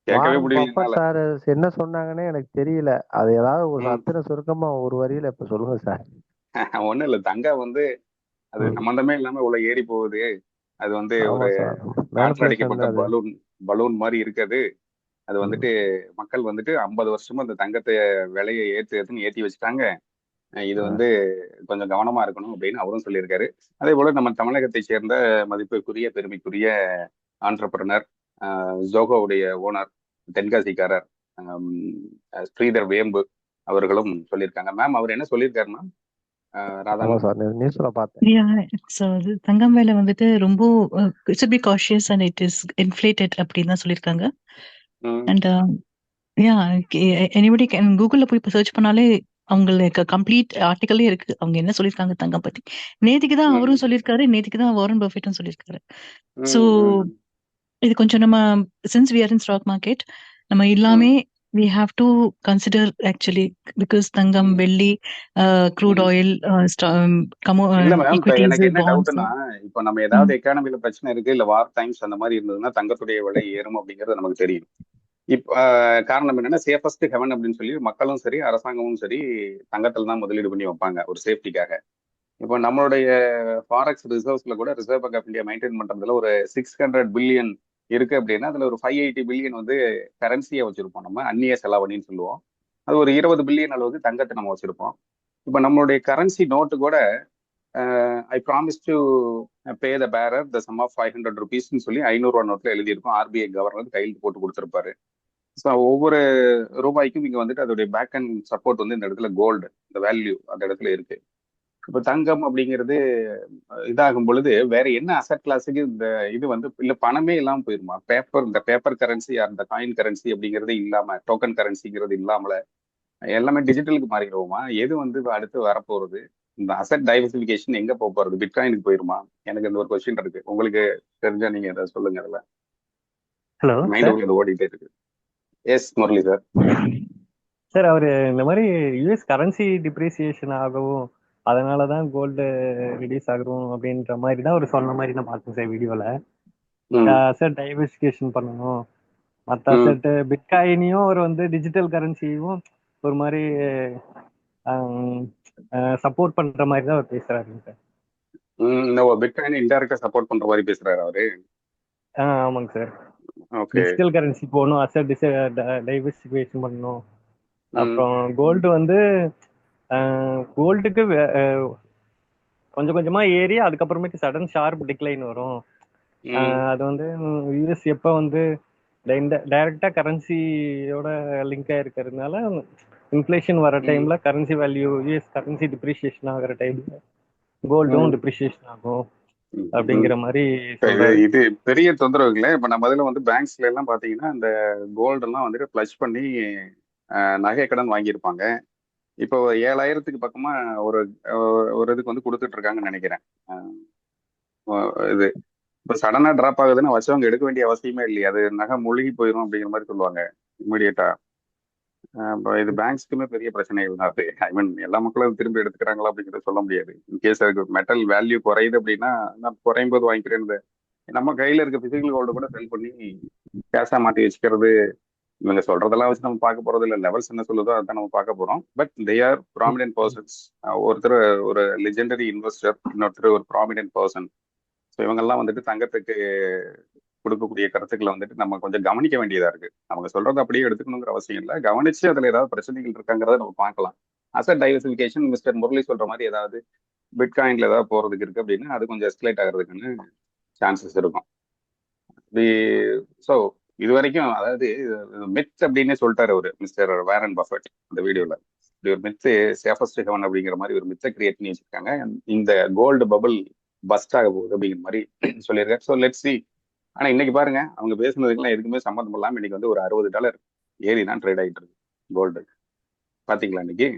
கேட்கவே வாரன் முடியல பஃபட் என்னால. சார் என்ன சொன்னாங்கன்னே எனக்கு தெரியல. அது ஏதாவது ஒரு ம். ரத்தின சுருக்கமா ஒரு வரியில இப்ப சொல்லுங்க சார். ஒண்ணும் இல்ல, தங்கம் வந்து அது சம்பந்தமே இல்லாம இவ்வளவு ஏறி போகுது. அது வந்து ஆமா ஒரு சார். காற்றுல மேனிபுலேஷன் அடிக்கப்பட்ட அது. பலூன் மாதிரி இருக்குது. அது வந்துட்டு மக்கள் வந்துட்டு 50 வருஷமா அந்த தங்கத்தை விலையை ஏத்துன்னு ஏத்தி வச்சுட்டாங்க. இது வந்து கொஞ்சம் கவனமா இருக்கணும் அப்படின்னு அவரும் சொல்லியிருக்காரு. அதே போல நம்ம தமிழகத்தை சேர்ந்த மதிப்புக்குரிய பெருமைக்குரிய ஆண்டர்பிரனர், ஜோகோவுடைய ஓனர், தென்காசிக்காரர் ஸ்ரீதர் வேம்பு அவர்களும் சொல்லியிருக்காங்க. மேம் அவர் என்ன சொல்லியிருக்காருன்னா, ராதா ஆமா மேம், சார். நியூஸ்ல பார்த்தேன். Yeah, so அது தங்கம் விலை வந்துட்டு ரொம்ப should be cautious and it is inflated அப்படின்னு தான் சொல்லியிருக்காங்க. அண்ட் எனிபடி கேன் கூகுள்ல போய் இப்போ சர்ச் பண்ணாலே அவங்களுக்கு கம்ப்ளீட் ஆர்டிக்கலே இருக்கு. அவங்க என்ன சொல்லியிருக்காங்க தங்கம் பத்தி. நேத்திக்கு தான் அவரும் சொல்லியிருக்காரு, நேத்திக்கு தான் வாரன் பஃபெட்டும் சொல்லியிருக்காரு. ஸோ இது கொஞ்சம் நம்ம since we are in stock market நம்ம எல்லாமே we have to consider actually because தங்கம், வெள்ளி, க்ரூட் ஆயில், இல்ல மேம், இப்ப ஈக்விட்டிஸ், எனக்கு என்ன பாண்ட்ஸ். டவுட்னா, இப்ப நம்ம ஏதாவது எக்கானமில பிரச்சனை இருக்கு, இல்ல வார் டைம்ஸ் அந்த மாதிரி இருந்ததுன்னா தங்கத்துடைய விலை ஏறும் அப்படிங்கிறது நமக்கு தெரியும். இப்ப காரணம் என்னன்னா, சேஃபஸ்ட் ஹெவன் அப்படின்னு சொல்லி மக்களும் சரி அரசாங்கமும் சரி தங்கத்துல தான் முதலீடு பண்ணி வைப்பாங்க ஒரு சேஃப்டிக்காக. இப்போ நம்மளுடைய ஃபாரெக்ஸ் ரிசர்வ்ஸ்ல கூட Reserve Bank of India maintain பண்றதுல ஒரு 600 பில்லியன் இருக்கு அப்படின்னா அதுல ஒரு 580 பில்லியன் வந்து கரன்சியா வச்சிருப்போம், நம்ம அந்நிய செலாவணின்னு சொல்லுவோம். அது ஒரு 20 பில்லியன் அளவுக்கு தங்கத்தை நம்ம வச்சிருப்போம். இப்போ நம்மளுடைய கரன்சி நோட்டு கூட I promise to pay the bearer the sum of 500 ருபீஸ்ன்னு சொல்லி 500 ரூபா நோட்ல எழுதியிருக்கும். ஆர்பிஐ கவர்னர் கையெழுத்து போட்டு கொடுத்துருப்பாரு. ஸோ ஒவ்வொரு ரூபாய்க்கும் இங்க வந்துட்டு அதோடைய பேக் அண்ட் சப்போர்ட் வந்து இந்த இடத்துல கோல்டு, இந்த வேல்யூ அந்த இடத்துல இருக்கு. இப்போ தங்கம் அப்படிங்கிறது இதாகும் பொழுது வேற என்ன அசட் கிளாஸுக்கு இந்த இது வந்து இல்ல பணமே இல்லாம போயிருமா? இந்த பேப்பர் கரன்சி, அந்த காயின் கரன்சி அப்படிங்கிறது இல்லாம, டோக்கன் கரன்சிங்கிறது இல்லாமல எல்லாமே டிஜிட்டலுக்கு மாறிடுவோமா? எது வந்து அடுத்து வரப்போறது? இந்த அசட் டைவர்சிபிகேஷன் எங்க போறது? பிட்காயினுக்கு போயிருமா? எனக்கு இந்த ஒரு கொஸ்டின் இருக்கு, உங்களுக்கு தெரிஞ்சா நீங்க ஏதாவது சொல்லுங்க. அதில் ஹலோ மைண்ட் இது ஓடிட்டே இருக்கு. S Murali sir. சார், அவரு இந்த மாதிரி யூஎஸ் கரன்சி டிப்ரிசியேஷன் ஆகவும் அதனாலதான் கோல்டு ரிலீஸ் ஆகும் அப்படின்ற மாதிரி தான் அவர் சொன்ன மாதிரி நான் பார்த்தேன் சார் வீடியோல. அசட் டைவர்சிஃபிகேஷன் பண்ணணும், மற்ற அசட் பிட்காயினையும் அவர் வந்து டிஜிட்டல் கரன்சியும் ஒரு மாதிரி சப்போர்ட் பண்ற மாதிரி தான் அவர் பேசுறாருங்க சார். பிட்காயின் இன்டைரக்டா சப்போர்ட் பண்ற மாதிரி பேசுறாரு அவரு. ஆமாங்க சார். ஓகே, டிஜிட்டல் கரன்சி போகணும், அசட் டைவர்சிஃபிகேஷன் பண்ணணும். அப்புறம் கோல்டு வந்து கோல்டுக்கு கொஞ்சம் கொஞ்சமா ஏறி அதுக்கப்புறமேட்டு சடன் ஷார்ப் டிக்ளைன் வரும். அது வந்து யூஎஸ் எப்ப வந்து டைரக்டா கரன்சியோட லிங்க் ஆயிருக்கிறதுனால இன்ஃபிளேஷன் வர டைம்ல currency value, US currency depreciation ஆகிற டைம்ல கோல்டும் டிப்ரிசியேஷன் ஆகும் அப்படிங்கிற மாதிரி. இது பெரிய தொந்தரவுகளே. இப்ப நம்ம இதுல வந்து பேங்க்ஸ்ல எல்லாம் பாத்தீங்கன்னா இந்த கோல்டு எல்லாம் வந்துட்டு பிளஸ் பண்ணி நகை கடன் வாங்கியிருப்பாங்க. இப்போ 7,000க்கு பக்கமா ஒரு இதுக்கு வந்து கொடுத்துட்டு இருக்காங்கன்னு நினைக்கிறேன். இது இப்போ சடனா டிராப் ஆகுதுன்னா வச்சவங்க எடுக்க வேண்டிய அவசியமே இல்லையே, அது நகை முழுகி போயிடும் அப்படிங்கிற மாதிரி சொல்லுவாங்க இமீடியட்டா. இப்போ இது பேங்க்ஸ்க்குமே பெரிய பிரச்சனைகள் தான் அது. ஐ மீன் எல்லா மக்களும் திரும்பி எடுத்துக்கிறாங்களா அப்படிங்கிறத சொல்ல முடியாது. இன்கேஸ் அதுக்கு மெட்டல் வேல்யூ குறையுது அப்படின்னா நான் குறையும் போது வாங்கிக்கிறேன்னு நம்ம கையில இருக்க பிசிக்கல் கோல்டு கூட செல் பண்ணி கேஷா மாத்தி வச்சுக்கிறது. இவங்க சொல்றதெல்லாம் வச்சு நம்ம பார்க்க போறது இல்லை, லெவல்ஸ் என்ன சொல்லுதோ அதான் நம்ம பார்க்க போறோம். But they are prominent persons. ஒருத்தர் ஒரு லெஜெண்டரி இன்வெஸ்டர், இன்னொருத்தர் ஒரு ப்ராமினென்ட் பர்சன். ஸோ இவங்கெல்லாம் வந்துட்டு தங்கத்துக்கு கொடுக்கக்கூடிய கருத்துக்களை வந்துட்டு நம்ம கொஞ்சம் கவனிக்க வேண்டியதா இருக்கு. அவங்க சொல்றதை அப்படியே எடுத்துக்கணுங்கிற அவசியம் இல்லை, கவனிச்சு அதுல ஏதாவது பிரச்சனைகள் இருக்காங்கிறத நம்ம பார்க்கலாம். அசட் டைவர்சிஃபிகேஷன் மிஸ்டர் முரளி சொல்ற மாதிரி ஏதாவது பிட்காயின்ல ஏதாவது போறதுக்கு இருக்கு அப்படின்னா அது கொஞ்சம் எஸ்கலேட் ஆகிறதுக்குன்னு சான்சஸ் இருக்கும். ஸோ இது வரைக்கும் அதாவது மித் அப்படின்னே சொல்லிட்டாரு அவரு மிஸ்டர் வாரன் பஃபட் அந்த வீடியோல. இப்படி ஒரு மித்து சேஃபஸ்ட் ஹெவன் அப்படிங்கிற மாதிரி ஒரு மித்தை கிரியேட் பண்ணி வச்சிருக்காங்க. இந்த கோல்டு பபிள் பஸ்ட் ஆக போகுது அப்படிங்கிற மாதிரி சொல்லியிருக்காரு. So let's C. ஆனா இன்னைக்கு பாருங்க, அவங்க பேசுனதுக்கெல்லாம் எதுக்குமே சம்மந்தம் இல்லாம இன்னைக்கு வந்து ஒரு $60 ஏறி தான் ட்ரேட் ஆயிட்டு இருக்கு கோல்டு. பாத்தீங்களா இன்னைக்கு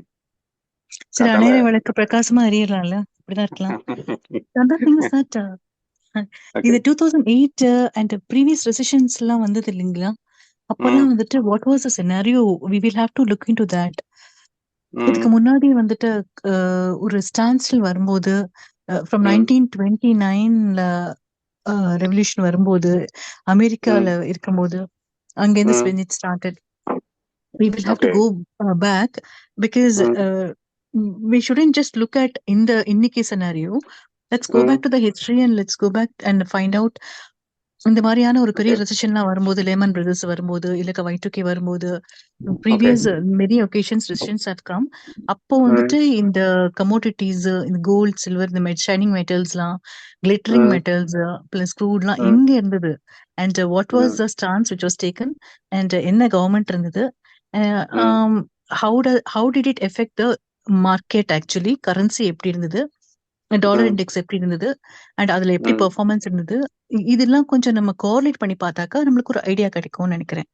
சரி, காத்தால? அணையிற விளக்கு பிரகாசமா எரியலாம்ல, அப்படிதான் இருக்கலாம். Another thing is that Okay. இது 2008 அண்ட் ப்ரீவியஸ் ரெசிஷன்ஸ் எல்லாம் வந்தது இல்லைங்களா? அப்பெல்லாம் வந்துட்டு what was the scenario, we will have to look into that. இதுக்கு முன்னாடி வந்துட்டு ஒரு ஸ்டாண்ட்ஸ்டில் வரும்போது ஃப்ரம் 1929ல ரெவல்யூஷன் வரும்போது அமெரிக்கால இருக்கும்போது அங்கேருந்து when it started, we will have to Okay. go back because we shouldn't just look at in the இன்னைக்கு scenario. Let's go back to the history and let's go back and find out இந்த மாதிரியான ஒரு பெரிய Okay. ரெசிஷன்லாம் வரும்போது, layman brothers வரும்போது, இல்ல Y2K வரும்போது, previous many occasions recessions have come. அப்போ வந்துட்டு இந்த கமோடிட்டிஸ், இந்த கோல்ட், சில்வர், இந்த ஷைனிங் மெட்டல்ஸ்லாம், கிளிட்டரிங் மெட்டல்ஸ் பிளஸ் க்ரூட்லாம் எங்க இருந்தது, and what was the stance which was taken, and என்ன கவர்மெண்ட் இருந்தது, how did it effect the market, actually currency எப்படி இருந்தது, டாலர் இண்டெக்ஸ் எப்படி இருந்தது, அண்ட் அதுல எப்படி பெர்ஃபார்மன்ஸ் இருந்தது, இதெல்லாம் கொஞ்சம் நம்ம கோரிலேட் பண்ணி பார்த்தாக்கா நம்மளுக்கு ஒரு ஐடியா கிடைக்கும்னு நினைக்கிறேன்.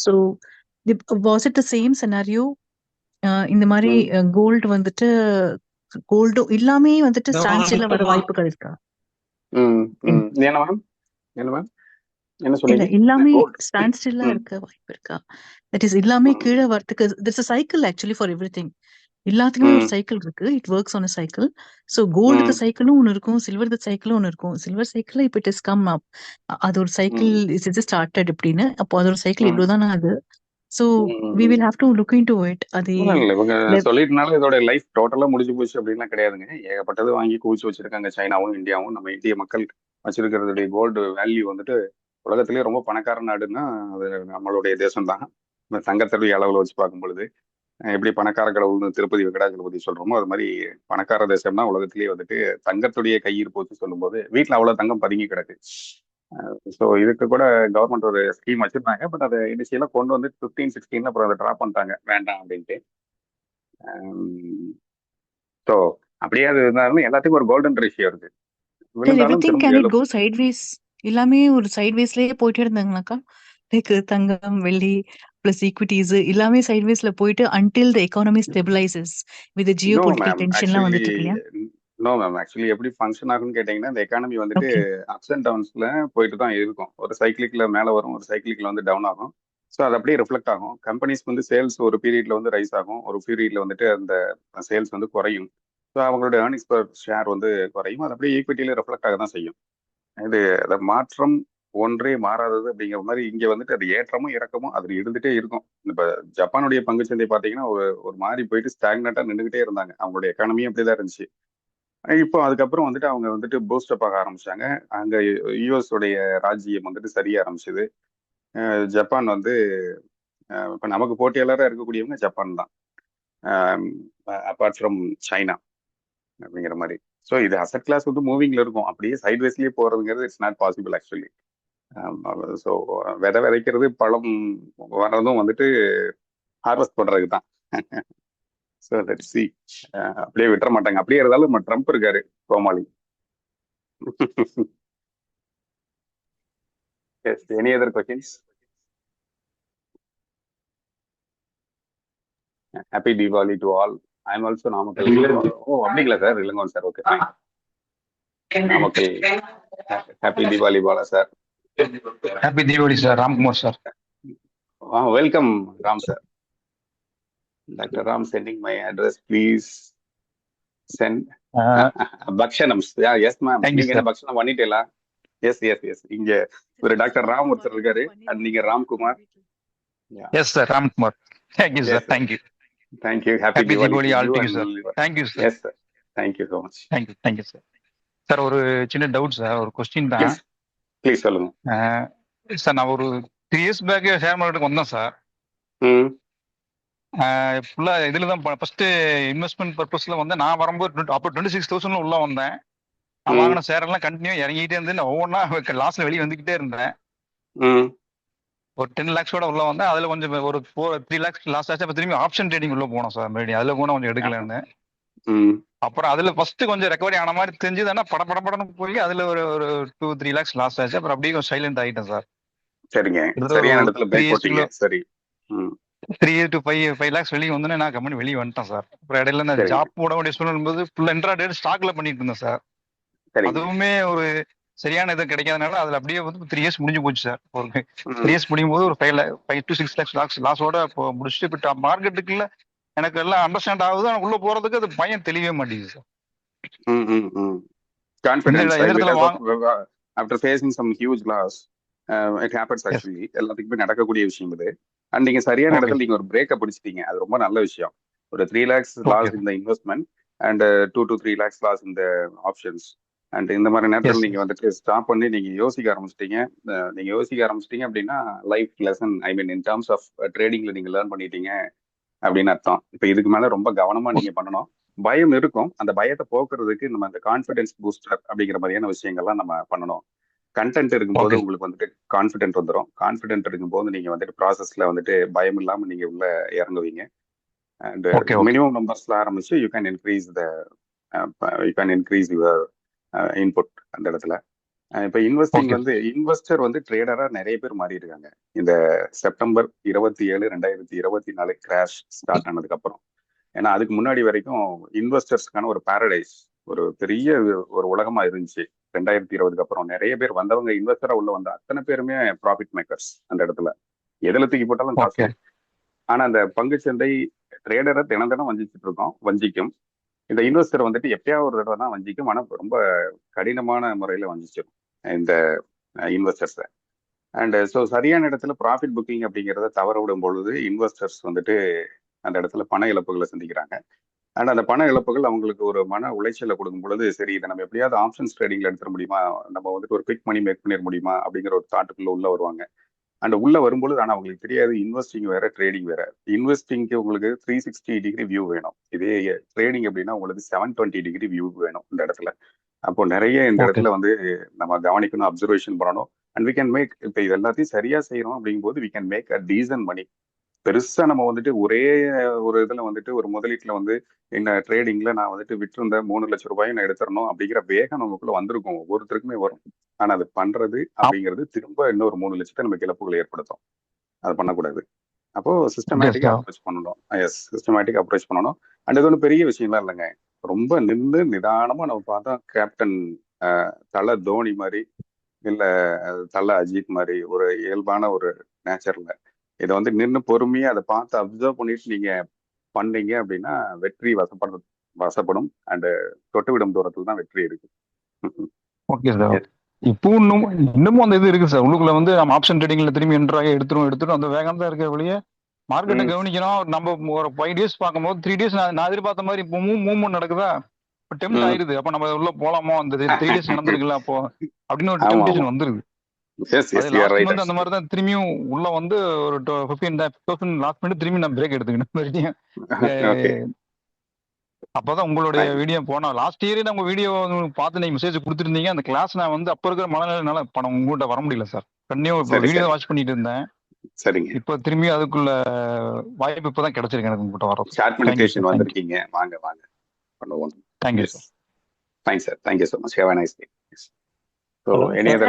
So was it the same scenario? இந்த மாதிரி கோல்டு வந்துட்டு கோல்டு இல்லாமே வந்துட்டு ஸ்டாண்ட்ஸ்டில்ல வர வாய்ப்புகள் இருக்கா? இல்ல இல்லாமே ஸ்டாண்ட்ஸ்டில்லா இருக்க வாய்ப்பு இருக்கா? தட் இஸ் இல்லாமே கீழே வரதுக்கு this cycle actually for everything. எல்லாத்துக்குமே ஒரு சைக்கிள் இருக்கு. It works on a cycle. So கோல்டுக்கு சைக்கிளும் ஒன்று இருக்கும், சில்வருக்கு சைக்கிளும் ஒன்று இருக்கும். சில்வர் சைக்கிள் இப்போ இட் இஸ் கம் அப், அது ஒரு சைக்கிள் இஸ் இட் ஸ்டார்டட் இப்படின்னு. அப்போ அது ஒரு சைக்கிள் இவ்வளவுதானே அது. So we will have to look into it. அது இவங்க சொல்லிட்டனால இதோட லைஃப் டோட்டலா முடிஞ்சு போச்சு அப்படின்லாம் கிடையாதுங்க. ஏகப்பட்டது வாங்கி குவிச்சு வச்சிருக்காங்க சைனாவும் இந்தியாவும். நம்ம இந்திய மக்கள் வச்சிருக்கிறதுடைய கோல்டு வேல்யூ வந்துட்டு உலகத்திலேயே ரொம்ப பணக்கார நாடுன்னா அது நம்மளுடைய தேசம் தான். தங்கத்தொடைய அளவுல வச்சு பார்க்கும் பொழுது எப்படி பணக்கார கடவுள்னு திருப்பதி வெங்கடாஜலபதி சொல்றோமோ அது மாதிரி பணக்கார தேசம்னா உலகத்திலேயே வந்துட்டு தங்கத்துடைய கையிருப்பு வச்சு சொல்லும்போது வீட்டுல அவ்வளவு தங்கம் பதுங்கி கிடக்கு. ஸோ இதுக்கு கூட கவர்மெண்ட் ஒரு ஸ்கீம் வச்சிருந்தாங்க. பட் அதை இனிஷியலா கொண்டு வந்து 15-16 அப்புறம் அதை ட்ராப் பண்ணிட்டாங்க வேண்டாம் அப்படின்ட்டு. ஸோ அப்படியே அது இருந்தாலும் எல்லாத்துக்கும் ஒரு கோல்டன் ரேஷியோ இருக்கு. விழுந்தாலும் எவ்ரிதிங் திரும்ப கேன் இட் எழும். கோ சைட்வேஸ்? எல்லாமே ஒரு சைட்வேஸ்லயே போயிட்டே இருந்தாங்கனாக்கா, லைக் தங்கம், வெள்ளி பிளஸ் ஈக்விட்டிஸ் எல்லாமே சைட்வேஸ்ல போயிட்டு until the economy stabilizes with the no geopolitical ma'am, tensionலாம் வந்துட்டு இருக்கு இல்லையா? ஆக்சுவலி எப்படி ஃபங்க்ஷன் ஆகும்னு கேட்டீங்கன்னா இந்த எக்கானமி வந்துட்டு ஓகே. அப்ஸ் அண்ட் டவுன்ஸ்ல போயிட்டு தான் இருக்கும். ஒரு சைக்கிளிக்ல மேல வரும், ஒரு சைக்கிளிக்ல வந்து டவுன் ஆகும். ஸோ அது அப்படியே ரிஃப்ளெக்ட் ஆகும். கம்பெனிஸ் வந்து சேல்ஸ் ஒரு பீரியட்ல வந்து ரைஸ் ஆகும், ஒரு பீரியட்ல வந்துட்டு அந்த சேல்ஸ் வந்து குறையும். ஸோ அவங்களோட ஏர்னிங்ஸ் பர் ஷேர் வந்து குறையும். அது அப்படியே ஈக்விட்டியில ரிஃப்ளெக்ட் ஆக தான் செய்யும். இது அந்த மாற்றம் ஒன்றே மாறாதது அப்படிங்கிற மாதிரி இங்க வந்துட்டு அது ஏற்றமும் இறக்கமும் அது இருந்துட்டே இருக்கும். இப்ப ஜப்பானுடைய பங்குச்சந்தை பாத்தீங்கன்னா ஒரு மாதிரி போயிட்டு ஸ்டாக்னட்டா நின்றுகிட்டே இருந்தாங்க. அவங்களுடைய எக்கானமியும் அப்படிதான் இருந்துச்சு. இப்போ அதுக்கப்புறம் வந்துட்டு அவங்க வந்துட்டு பூஸ்டப் ஆக ஆரம்பிச்சாங்க. அங்க யூஎஸ் உடைய ராஜ்ஜியம் வந்துட்டு சரிய ஆரம்பிச்சது. ஜப்பான் வந்து இப்ப நமக்கு போட்டியாளராக இருக்கக்கூடியவங்க ஜப்பான் தான், அப்பார்ட் ஃப்ரம் சைனா அப்படிங்கிற மாதிரி. ஸோ இது அசட் கிளாஸ் வந்து மூவிங்ல இருக்கும். அப்படியே சைட்வேஸ்லயே போறதுங்கிறது it's not possible actually. So விதை விதைக்கிறது பழம் வர்றதும் வந்துட்டு ஹார்வெஸ்ட் பண்றதுக்கு தான். So let's see. அப்படியே விட்டுற மாட்டாங்க. அப்படியே இருந்தாலும் நம்ம ட்ரம்ப் இருக்காரு கோமாளி. Yes, any other questions? Happy Deepavali to all. I am also Namakkal. Oh அப்படிங்களா சார்? இல்லைங்க sir. Okay. Namakkal. Happy Deepavali Bala sir. Happy Deepavali sir. Ramkumar sir. Welcome Ram sir. Doctor Ram sending my address please send பக்ஷனம். S ma'am, நீங்க என்ன பக்ஷனம் பண்ணிட்டீங்களா? Yes yes yes. இங்க ஒரு doctor Ram ஒருத்தர் இருக்காரு, அண்ட் நீங்க Ramkumar. Yes sir, Ramkumar. Thank you sir. Thank you. Thank you. Happy Deepavali all to you sir. Thank you sir. Yes sir, thank you so much. Thank you sir. Sir ஒரு சின்ன டவுட் சார், ஒரு கொஸ்டின் தான். ப்ளீஸ் சொல்லுங்க சார். நான் ஒரு 3 years பேக் ஷேர் மார்க்கெட்டுக்கு வந்தேன் சார். ஃபுல்லா இதுல தான் ஃபர்ஸ்ட் இன்வெஸ்ட்மெண்ட் பர்பஸ்ல வந்து நான் வரும்போது அப்போ 26,000 உள்ள வந்தேன். நான் வாங்கின ஷேர் எல்லாம் கண்டினியூ இறங்கிட்டே இருந்து நான் ஒவ்வொன்றா லாஸ்ட்ல வெளியே வந்துகிட்டே இருந்தேன். ஒரு 10 lakhs உள்ள வந்தேன். அதுல கொஞ்சம் ஒரு 3 lakhs லாஸ் ஆச்சு. அப்ப திரும்பி ஆப்ஷன் ட்ரேடிங் உள்ள போனோம் சார். மறுபடியும் அதுல கூட கொஞ்சம் எடுக்கலன்னு. அப்புறம் அதுல ஃபர்ஸ்ட் கொஞ்சம் ரெக்கவரி ஆன மாதிரி தெரிஞ்சது. ஆனா படப்படன்னு போய் அதுல ஒரு 2-3 lakhs லாஸ் ஆச்சு. அப்புறம் அப்படியே கொஞ்சம் சைலண்ட் ஆகிட்டேன் சார். சரிங்க, சரியான இடத்துல பிரேக் போட்டீங்க. சரி. 3 to 5 lakhs வெளியே வந்து நான் கம்பெனி வெளியே வந்துட்டேன் சார். அப்புறம் இடையில இந்த ஜாப் போட வேண்டிய சூழ்நிலை போது ஃபுல் இன்ட்ராடே ஸ்டாக்ல பண்ணிட்டு இருந்தேன் சார். அதுவுமே ஒரு சரியான இது கிடைக்காதனால அதுல அப்படியே வந்து 3 years முடிஞ்சு போச்சு சார். ஒரு 3 years முடியும் போது ஒரு 5 to 6 lakhs லாஸோட முடிச்சுட்டு இப்போ மார்க்கெட்டுக்குள்ள எனக்கு எல்லாம் அண்டர்ஸ்டாண்ட் ஆகுது. ஆனா உள்ள போறதுக்கு அது பயம் தெளிவே மாட்டேங்குது sir. After facing some huge loss, it happens actually. எல்லாத்துக்குமே நடக்கக்கூடிய விஷயம் இது. அண்ட் நீங்க சரியான இடத்துல நீங்க ஒரு பிரேக்கை பிடிச்சிட்டீங்க. அது ரொம்ப நல்ல விஷயம். ஒரு 3 lakhs லாஸ் இந்த investment and 2 to 3 lakhs loss இந்த ஆப்ஷன்ஸ். அண்ட் இந்த மாதிரி நேரத்தில் நீங்க வந்துட்டு ஸ்டாப் பண்ணி நீங்க யோசிக்க ஆரம்பிச்சிட்டீங்க. நீங்க யோசிக்க ஆரம்பிச்சிட்டீங்க அப்படின்னா life lesson, I mean in terms of ட்ரேடிங்ல நீங்க லேர்ன் பண்ணிட்டீங்க அப்படின்னு அர்த்தம். இப்போ இதுக்கு மேல ரொம்ப கவனமா நீங்க பண்ணணும். பயம் இருக்கும், அந்த பயத்தை போக்குறதுக்கு நம்ம அந்த கான்ஃபிடன்ஸ் பூஸ்டர் அப்படிங்கிற மாதிரியான விஷயங்கள்லாம் நம்ம பண்ணணும். கண்டென்ட் இருக்கும்போது உங்களுக்கு வந்துட்டு கான்ஃபிடென்ட் வந்துடும். கான்ஃபிடென்ட் இருக்கும்போது நீங்க வந்துட்டு ப்ராசஸ்ல வந்துட்டு பயம் இல்லாம நீங்க உள்ள இறங்குவீங்க. அண்ட் மினிமம் நம்பர்ஸ்ல ஆரம்பிச்சு you can increase your input அந்த இடத்துல. இப்ப இன்வெஸ்டிங் வந்து இன்வெஸ்டர் வந்து ட்ரேடரா நிறைய பேர் மாறி இருக்காங்க. இந்த செப்டம்பர் 27, 2024 கிராஷ் ஸ்டார்ட் ஆனதுக்கு அப்புறம். ஏன்னா அதுக்கு முன்னாடி வரைக்கும் இன்வெஸ்டர்ஸ்க்கான ஒரு பாரடைஸ், ஒரு பெரிய ஒரு உலகமா இருந்துச்சு. 2020க்கு அப்புறம் நிறைய பேர் வந்தவங்க இன்வெஸ்டரா உள்ள வந்த அத்தனை பேருமே ப்ராஃபிட் மேக்கர்ஸ் அந்த இடத்துல. எதுல தூக்கி போட்டாலும் காசு. ஆனா அந்த பங்குச்சந்தை ட்ரேடரை தினம் வஞ்சிச்சுட்டு இருக்கோம், வஞ்சிக்கும். இந்த இன்வெஸ்டர் வந்துட்டு எப்பயாவது ஒரு தடவை தான் வஞ்சிக்கும். ஆனா ரொம்ப கடினமான முறையில வஞ்சிச்சிடும் இந்த இன்வெஸ்டர்ஸை. அண்ட் ஸோ சரியான இடத்துல ப்ராஃபிட் புக்கிங் அப்படிங்கிறத தவற விடும் பொழுது இன்வெஸ்டர்ஸ் வந்துட்டு அந்த இடத்துல பண இழப்புகளை சந்திக்கிறாங்க. அண்ட் அந்த பண இழப்புகள் அவங்களுக்கு ஒரு மன உளைச்சலை கொடுக்கும் பொழுது, சரி இதை நம்ம எப்படியாவது ஆப்ஷன்ஸ் ட்ரேடிங்ல எடுத்துட முடியுமா, நம்ம வந்துட்டு ஒரு குவிக் மணி மேக் பண்ணிட முடியுமா அப்படிங்கிற ஒரு தாட்டுக்குள்ள உள்ள வருவாங்க. அண்ட் உள்ள வரும்பொழுது ஆனால் அவங்களுக்கு தெரியாது இன்வெஸ்டிங் வேற ட்ரேடிங் வேற. இன்வெஸ்டிங்க்கு உங்களுக்கு 360 டிகிரி வியூ வேணும். இதே ட்ரேடிங் அப்படின்னா உங்களுக்கு 720 டிகிரி வியூ வேணும் இந்த இடத்துல. அப்போ நிறைய இந்த இடத்துல வந்து நம்ம கவனிக்கணும், அப்சர்வேஷன் பண்ணணும். அண்ட் வி கேன் மேக், இப்போ இது எல்லாத்தையும் சரியா செய்யறோம் அப்படிங்கும்போது we can make a decent money. பெருசா நம்ம வந்துட்டு ஒரே ஒரு இதுல வந்துட்டு ஒரு முதலீட்டுல வந்து என்ன ட்ரேடிங்ல நான் வந்துட்டு விட்டுருந்த 3 லட்சம் ரூபாய் நான் எடுத்துடணும் அப்படிங்கிற வேகம் நமக்குள்ள வந்திருக்கும், ஒவ்வொருத்தருக்குமே வரும். ஆனா அது பண்றது அப்படிங்கிறது திரும்ப இன்னொரு 3 லட்சத்தை நமக்கு இழப்புகளை ஏற்படுத்தும். அது பண்ணக்கூடாது. அப்போ சிஸ்டமேட்டிக்கா அப்ரோச் பண்ணணும். எஸ், சிஸ்டமேட்டிக் அப்ரோச் பண்ணணும். அண்ட் இது ஒன்றும் பெரிய விஷயம்லாம் இல்லைங்க. ரொம்ப நின்று நிதானமா நம்ம பார்த்தா கேப்டன் தல தோனி மாதிரி இல்ல தல அஜித் மாதிரி ஒரு இயல்பான ஒரு நேச்சர்ல இதை வந்து நின்று பொறுமையா அதை பார்த்து அப்சர்வ் பண்ணிட்டு நீங்க பண்ணீங்க அப்படின்னா வெற்றி வசப்படும். அண்ட் தொட்டுவிடும் தூரத்துல தான் வெற்றி இருக்கு. Okay sir. இப்போ இன்னமும் அந்த இது இருக்கு சார். உள்ளுக்குள்ள வந்து நம்ம ஆப்ஷன் ட்ரேடிங்ல திரும்பி எடுத்துரும் அந்த வேகம் தான் இருக்கிற வழியே மார்க்கெட்டை கவனிக்கணும். நம்ம ஒரு 5 days பார்க்கும்போது 3 days நான் எதிர்பார்த்த மாதிரி இப்போ மூவ்மெண்ட் நடக்குதா, இப்போ டெம்ட் ஆயிருது. அப்ப நம்ம உள்ள போலாமோ, அந்த 3 days நடந்திருக்குல்ல அப்போ அப்படின்னு ஒரு டெம்டேஷன் வந்துருது. அந்த மாதிரிதான் திரும்பியும் உள்ள வந்து ஒரு 15,000 லாஸ் பண்ணி திரும்பி நான் பிரேக் எடுத்துக்கிட்டேன். அப்பதான் உங்களுடைய வீடியோ போனா லாஸ்ட் இயரே நம்ம வீடியோ பார்த்து நீங்க மெசேஜ் கொடுத்துருந்தீங்க. அந்த கிளாஸ் நான் வந்து அப்ப இருக்கிற மனநிலைனால பணம் உங்கள்கிட்ட வர முடியல சார். கண்டிப்பா வீடியோ வாட்ச் பண்ணிட்டு இருந்தேன். சரிங்க. இப்ப திரும்பி அதுக்குள்ள வாய்ப்பு இப்பதான் கிடைச்சிருக்கு எனக்கு உங்ககிட்ட வர. ஷார்ட் மெடிடேஷன் வந்திருக்கீங்க. வாங்க பண்ணுவோம். Thank you sir. Thanks sir. Thank you so much. Have a nice day.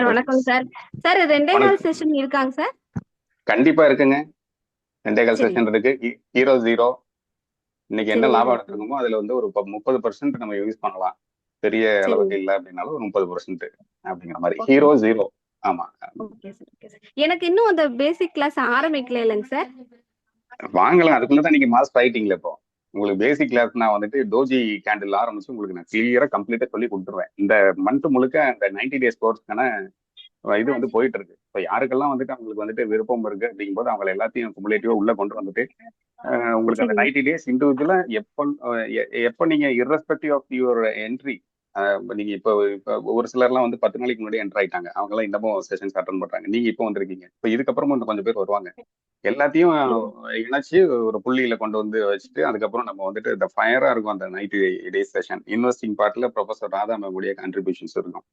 வணக்கம் சார். சார் 2 நாள் செஷன் இருக்காங்க சார்? கண்டிப்பா இருக்குங்க. 2 செஷன் இருக்கு. ஹீரோ ஜீரோ இன்னைக்கு என்ன லாபம் எடுத்துருக்கோமோ அதுல வந்து ஒரு 30% நம்ம யூஸ் பண்ணலாம். பெரிய அளவுக்கு சரிங்க. இல்லை அப்படின்னாலும் ஒரு 30% அப்படிங்கிற மாதிரி. Okay hero 0. ஆமா, ஓகே சார் ஓகே சார். எனக்கு இன்னும் அந்த பேசிக் கிளாஸ் ஆரம்பிக்கல இல்லைங்க சார். வாங்கலாம். அதுக்குள்ளதான் நீங்க மாஸ்டர் ஆயிட்டீங்களே. இப்போ உங்களுக்கு பேசிக் கிளாஸ் நான் வந்துட்டு டோஜி கேண்டில் ஆரம்பிச்சு உங்களுக்கு நான் கிளியரா கம்ப்ளீட்டா சொல்லி கொடுத்துருவேன். இந்த மந்த் முழுக்க அந்த 90 days கோர்ஸ்க்கான இது வந்து போயிட்டு இருக்கு. இப்போ யாருக்கெல்லாம் வந்துட்டு அவங்களுக்கு வந்துட்டு விருப்பம் இருக்கு அப்படிங்கும்போது அவங்க எல்லாத்தையும் குமுலேட்டிவா உள்ள கொண்டு வந்துட்டு உங்களுக்கு அந்த சரிங்க 90 days இண்டிவிஜுவலா எப்போ நீங்க irrespective ஆஃப் யுவர் என்ட்ரி, நீங்க இப்போ ஒரு சிலர்லாம் வந்து 10 நாளைக்கு முன்னாடி என்டர் ஆயிட்டாங்க. அவங்க எல்லாம் இன்னமும் செஷன்ஸ் அட்டன் பண்றாங்க. நீங்க இப்போ வந்திருக்கீங்க. இப்போ இதுக்கப்புறமும் இன்னும் கொஞ்சம் பேர் வருவாங்க. எல்லாத்தையும் இணைச்சு ஒரு புள்ளியில கொண்டு வந்து வச்சுட்டு அதுக்கப்புறம் நம்ம வந்துட்டு இந்த ஃபயரா இருக்கும் அந்த 90 days செஷன். இன்வெஸ்டிங் பார்ட்ல ப்ரொஃபசர் ராதா மேமுடைய கான்ட்ரிபியூஷன்ஸ் இருக்கும்.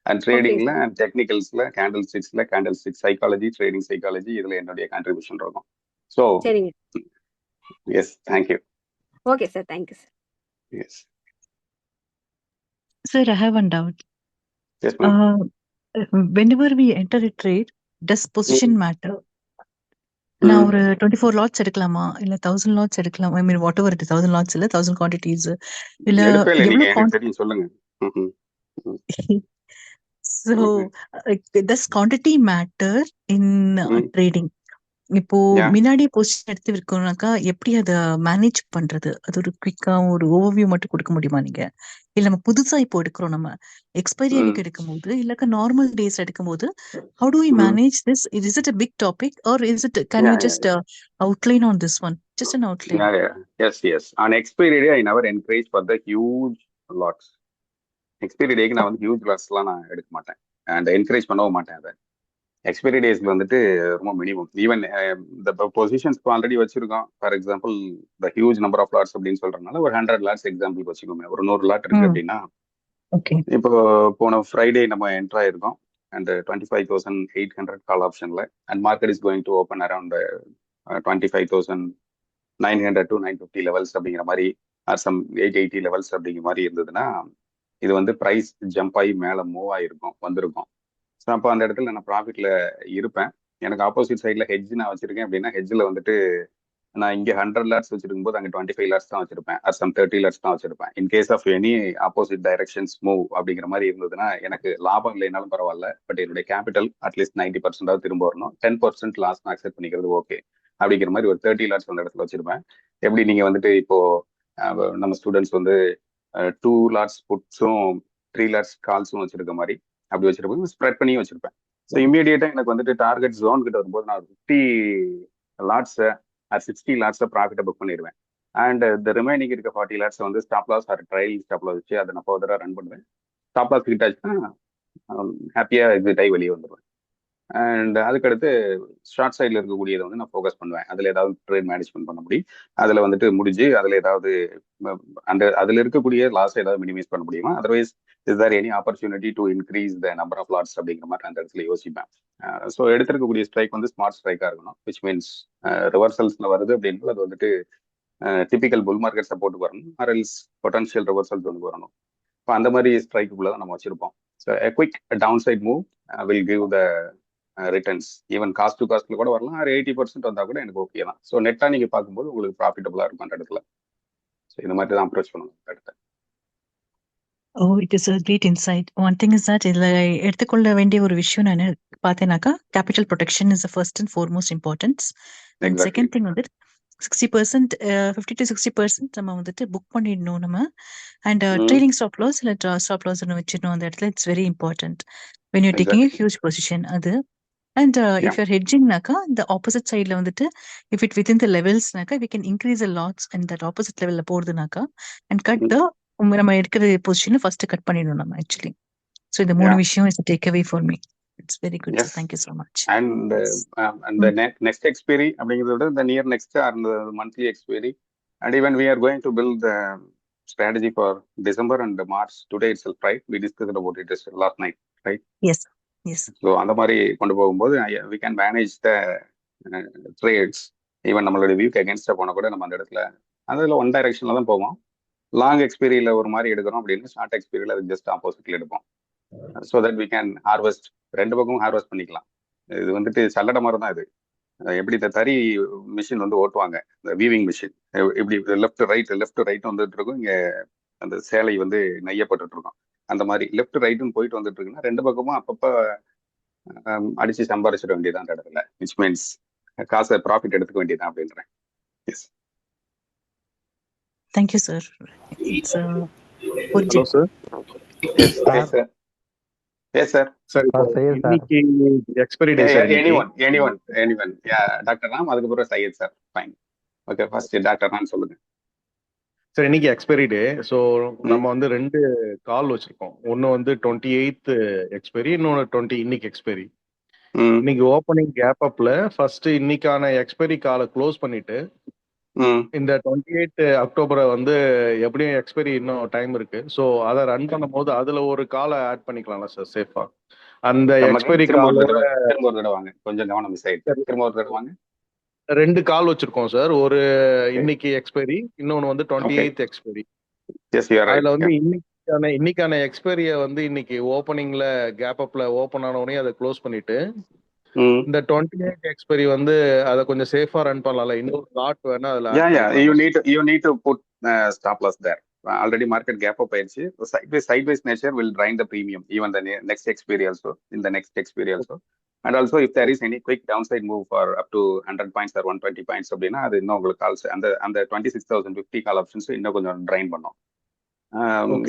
அண்ட் ஓகே ட்ரேடிங்ல சார். அண்ட் டெக்னிக்கல்ஸ்ல candle sticks psychology, trading psychology, இதுல என்னுடைய கான்ட்ரிபியூஷன் இருக்கும். ஸோ சரிங்க. Yes, thank you. Okay sir. Thank you sir. Yes Sir, I have one doubt. Yes ma'am. Whenever we enter a trade, does position matter? நான் ஒரு 24 lots எடுக்கலாமா இல்ல 1000 lots எடுக்கலாமா? I mean whatever it is, 1000 lots இல்ல 1000 quantities இல்ல எடுப்பே இல்லை நீங்க, எவ்வளவு எனக்கு தெரியும், சொல்லுங்க. so does quantity matter in trading? இப்போ முன்னாடி பொசிஷன் எடுத்து இருக்கோம்னாக்கா எப்படி அதை மேனேஜ் பண்றது? அது ஒரு குவிக்கா ஒரு ஓவர்வியூ மட்டும் கொடுக்க முடியுமா நீங்க? இல்ல நம்ம புதுசா இப்போ எடுக்கிறோம், நம்ம எக்ஸ்பைரி அன்னைக்கு எடுக்கும் போது இல்ல நார்மல் டேஸ் எடுக்கும் போது how do we manage this? Is it a big topic or can you just outline on this one? Just an outline. Yes. On expiry day, I never encourage for the huge lots. Expiry டேக்கு நான் வந்து huge லாட்ஸ்லாம் நான் எடுக்க மாட்டேன் and encourage பண்ணவும் மாட்டேன். அதை expiry டேஸ்க்கு வந்துட்டு ரொம்ப மினிமம். ஈவன் இந்த பொசிஷன்ஸ்க்கு ஆல்ரெடி வச்சிருக்கோம். For example the huge number of lots அப்படின்னு சொல்றதுனால ஒரு 100 லாட்ஸ் எக்ஸாம்பிள் வச்சுக்கோங்க. ஒரு 100 லாட் இருக்கு அப்படின்னா இப்போ போன ஃப்ரைடே நம்ம என்ட்ரு ஆயிருக்கோம் அண்ட் 25,800 கால் ஆப்ஷன்ல and market is going to open around 25,900 to 950 levels அப்படிங்கிற மாதிரி ஆர் சம் 880 லெவல்ஸ் அப்படிங்கிற மாதிரி இருந்ததுன்னா இது வந்து ப்ரைஸ் ஜம்ப் ஆகி மேலே மூவ் ஆகிருக்கும், வந்திருக்கும். ஸோ அப்போ அந்த இடத்துல நான் ப்ராஃபிட்ல இருப்பேன். எனக்கு ஆப்போசிட் சைடில் ஹெட்ஜ் நான் வச்சிருக்கேன் அப்படின்னா ஹெட்ஜில் வந்துட்டு நான் இங்கே 100 லாட்ஸ் வச்சிருக்கும் போது அங்கே 25 லாட்ஸ் தான் வச்சிருப்பேன், ஆர் சம் 30 லாட்ஸ் தான் வச்சிருப்பேன். In case of any opposite directions move அப்படிங்கிற மாதிரி இருந்ததுன்னா எனக்கு லாபம் இல்லைனாலும் பரவாயில்ல, பட் என்னுடைய கேபிட்டல் அட்லீஸ்ட் 90% திரும்ப வரணும். 10% லாஸ் நான் அக்செப்ட் பண்ணிக்கிறது ஓகே அப்படிங்கிற மாதிரி ஒரு 30 லாட்ஸ் அந்த இடத்துல வச்சிருப்பேன். எப்படி நீங்க வந்துட்டு இப்போ நம்ம ஸ்டூடெண்ட்ஸ் வந்து 2 லாட்ஸ் புட்ஸும் 3 லாட்ஸ் கால்ஸும் வச்சிருக்க மாதிரி அப்படி வச்சிருப்பேன், ஸ்ப்ரெட் பண்ணியும் வச்சிருப்பேன். ஸோ இமீடியட்டா எனக்கு வந்துட்டு டார்கெட் ஜோன் கிட்ட வரும்போது நான் 50 லாட்ஸை 60 லாட்ஸை ப்ராஃபிட்டை புக் பண்ணிடுவேன். அண்ட் இந்த ரிமைனிங் இருக்க 40 லாட்ஸை வந்து stop loss or trail stop loss வச்சு அதை நான் ஃபர்தராக ரன் பண்ணுவேன். ஸ்டாப் லாஸ் கிட்ட ஆச்சுன்னா ஹாப்பியாக எக்ஸிட் ஆகி வெளியே வந்துடுவேன். அண்ட் அதுக்கடுத்து ஷார்ட் சைடில் இருக்கக்கூடியதை வந்து நான் ஃபோக்கஸ் பண்ணுவேன். அதில் ஏதாவது ட்ரேட் மேனேஜ்மெண்ட் பண்ண முடியும், அதில் வந்துட்டு முடிஞ்சு அதில் ஏதாவது அந்த அதில் இருக்கக்கூடிய லாஸ் ஏதாவது மினிமைஸ் பண்ண முடியுமா, otherwise is there any opportunity to increase the number of lots அப்படிங்கிற மாதிரி அந்த இடத்துல யோசிப்பேன். ஸோ எடுத்திருக்கக்கூடிய ஸ்ட்ரைக் வந்து ஸ்மார்ட் ஸ்ட்ரைக்காக இருக்கணும், விச் மீன்ஸ் ரிவர்சல்ஸில் வருது அப்படின்றது அது வந்துட்டு டிபிக்கல் புல் மார்க்கெட் சப்போர்ட் வரணும், ஆர்எல்ஸ் பொட்டன்ஷியல் ரிவர்சல்ஸ் வந்து வரணும். இப்போ அந்த மாதிரி ஸ்ட்ரைக்குள்ளே தான் நம்ம வச்சிருப்போம். So a quick down side move will give the returns. Even cost to காஸ்ட்ல கூட வரலாம், ஒரு 80% வந்தால் கூட எனக்கு ஓகே தான். ஸோ நெட்டாக நீங்கள் பார்க்கும்போது உங்களுக்கு ப்ராஃபிட்டபுளாக இருக்கும் அந்த இடத்துல. ஸோ இந்த மாதிரி தான் அப்ரோச் பண்ணணும் அடுத்து. Oh, it is a great insight. One thing is that இதுல எடுத்துக்கொள்ள வேண்டிய ஒரு விஷயம் நான் பார்த்தேனாக்கா capital protection is first and foremost importance. And second thing வந்து 60% 50 to 60% நம்ம வந்துட்டு புக் பண்ணிடணும் நம்ம. அண்ட் ட்ரேடிங் ஸ்டாப் லாஸ் இல்லை ஸ்டாப் லாஸ் ஒன்று வச்சிடணும் அந்த இடத்துல. It's very important when you taking huge position அது. அண்ட் இஃப் யூர் ஹெட்ஜிங்னாக்கா இந்த ஆப்போசிட் சைடில் வந்துட்டு இஃப் இட் வித்தின் த லெவல்ஸ்னாக்கா we can increase the lots and that opposite லெவலில் போடுதுனாக்கா அண்ட் கட் த நம்ம எடுக்கிற பொசிஷனை ஃபர்ஸ்ட் கட் பண்ணிடணும் நம்ம ஆக்சுவலி. ஸோ இந்த 3 விஷயம் is take away for me. It's very good. Thank you so much. And அந்த நெக்ஸ்ட் எக்ஸ்பைரி அப்படிங்கிறத விட இந்த நியர் நெக்ஸ்ட் ஆர் இந்த monthly expiry and even we are going to build the strategy for December and March today itself, right? We discussed about it last night, right? Yes. So அந்த மாதிரி கொண்டு போகும்போது we can manage the trades. Even நம்மளோட வியூக்கு அகேன்ஸ்டாக போனால் கூட நம்ம அந்த இடத்துல அதில் ஒன் டைரக்ஷனில் தான் போவோம். லாங் எக்ஸ்பீரியில் ஒரு மாதிரி எடுக்கிறோம் அப்படின்னா ஷார்ட் எக்ஸ்பீரியில் அது ஜஸ்ட் ஆப்போசிட்ல எடுப்போம். So that we can harvest, ரெண்டு பக்கமும் ஹார்வெஸ்ட் பண்ணிக்கலாம். இது வந்துட்டு சல்லடை மாதிரி தான். இது எப்படி இந்த தறி மிஷின் வந்து ஓட்டுவாங்க, இந்த வீவிங் மிஷின், இப்படி லெஃப்ட் ரைட் வந்துட்டு இருக்கும். இங்கே அந்த சேலை வந்து நெய்யப்பட்டு இருக்கும். அந்த மாதிரி லெஃப்ட் ரைட்டுன்னு போயிட்டு வந்துட்டு இருக்குன்னா ரெண்டு பக்கமும் அப்பப்போ அடிச்சு சம்பாரிச்சிட வேண்டியதான் அந்த இடத்துல, விச் மீன்ஸ் காசை ப்ராஃபிட் எடுத்துக்க வேண்டியதான் அப்படின்றேன். Yes Thank you, sir. It's ஒரு hello sir. Yes yes sir yes sir sir இப்போ செய்யுது சார். இன்னைக்கு expiry day sir. Anyone doctor Ram, அதுக்கப்புறம் Syed sir. Fine, okay. First doctor Ram சொல்லுங்க சார். இன்னைக்கு எக்ஸ்பைரி டே. ஸோ நம்ம வந்து 2 கால் வச்சிருக்கோம். ஒன்று வந்து 28th எக்ஸ்பைரி, இன்னொன்று 20 இன்னைக்கு எக்ஸ்பைரி. இன்னைக்கு ஓப்பனிங் கேப் அப்ல ஃபர்ஸ்ட் இன்னைக்கான எக்ஸ்பைரி காலை க்ளோஸ் பண்ணிட்டு இந்த 28 அக்டோபரை வந்து எப்படியும் எக்ஸ்பைரி இன்னும் டைம் இருக்கு. ஸோ அதை ரன் பண்ணும்போது அதுல ஒரு காலை ஆட் பண்ணிக்கலாம்ல சார் சேஃபா? அந்த எக்ஸ்பைரி காலோட திரும்ப ஒரு தடவை வாங்க, கொஞ்சம் கவனம் மிஸ் ஆயிடுச்சு. திரும்ப ஒரு தடவை வாங்க. 2 கால் வச்சிருக்கோம் சார். ஒரு இன்னைக்கு எக்ஸ்பைரி, இன்னொன்னு வந்து 28th எக்ஸ்பைரி. அதுல வந்து இன்னைக்கான எக்ஸ்பைரிய வந்து இன்னைக்கு ஓப்பனிங்ல கேப் அப்ல ஓப்பன் ஆன உடனே அதை க்ளோஸ் பண்ணிட்டு இந்த 28 எக்ஸ்பைரி வந்து அதை கொஞ்சம் சேஃபா ரன் பண்ணலாம்ல? இன்னொரு லாட் வேணா அதுல you need to put stop loss there. Already market gap up ஆயிடுச்சு. Sideways nature will drain the premium even the next expiry also, in the next expiry also. And also if there is any quick downside move for up to 100 points or 120 points அப்படின்னா அது இன்னும் உங்களுக்கு calls அந்த 26,050 கால் options இன்னும் கொஞ்சம் drain பண்ணும்.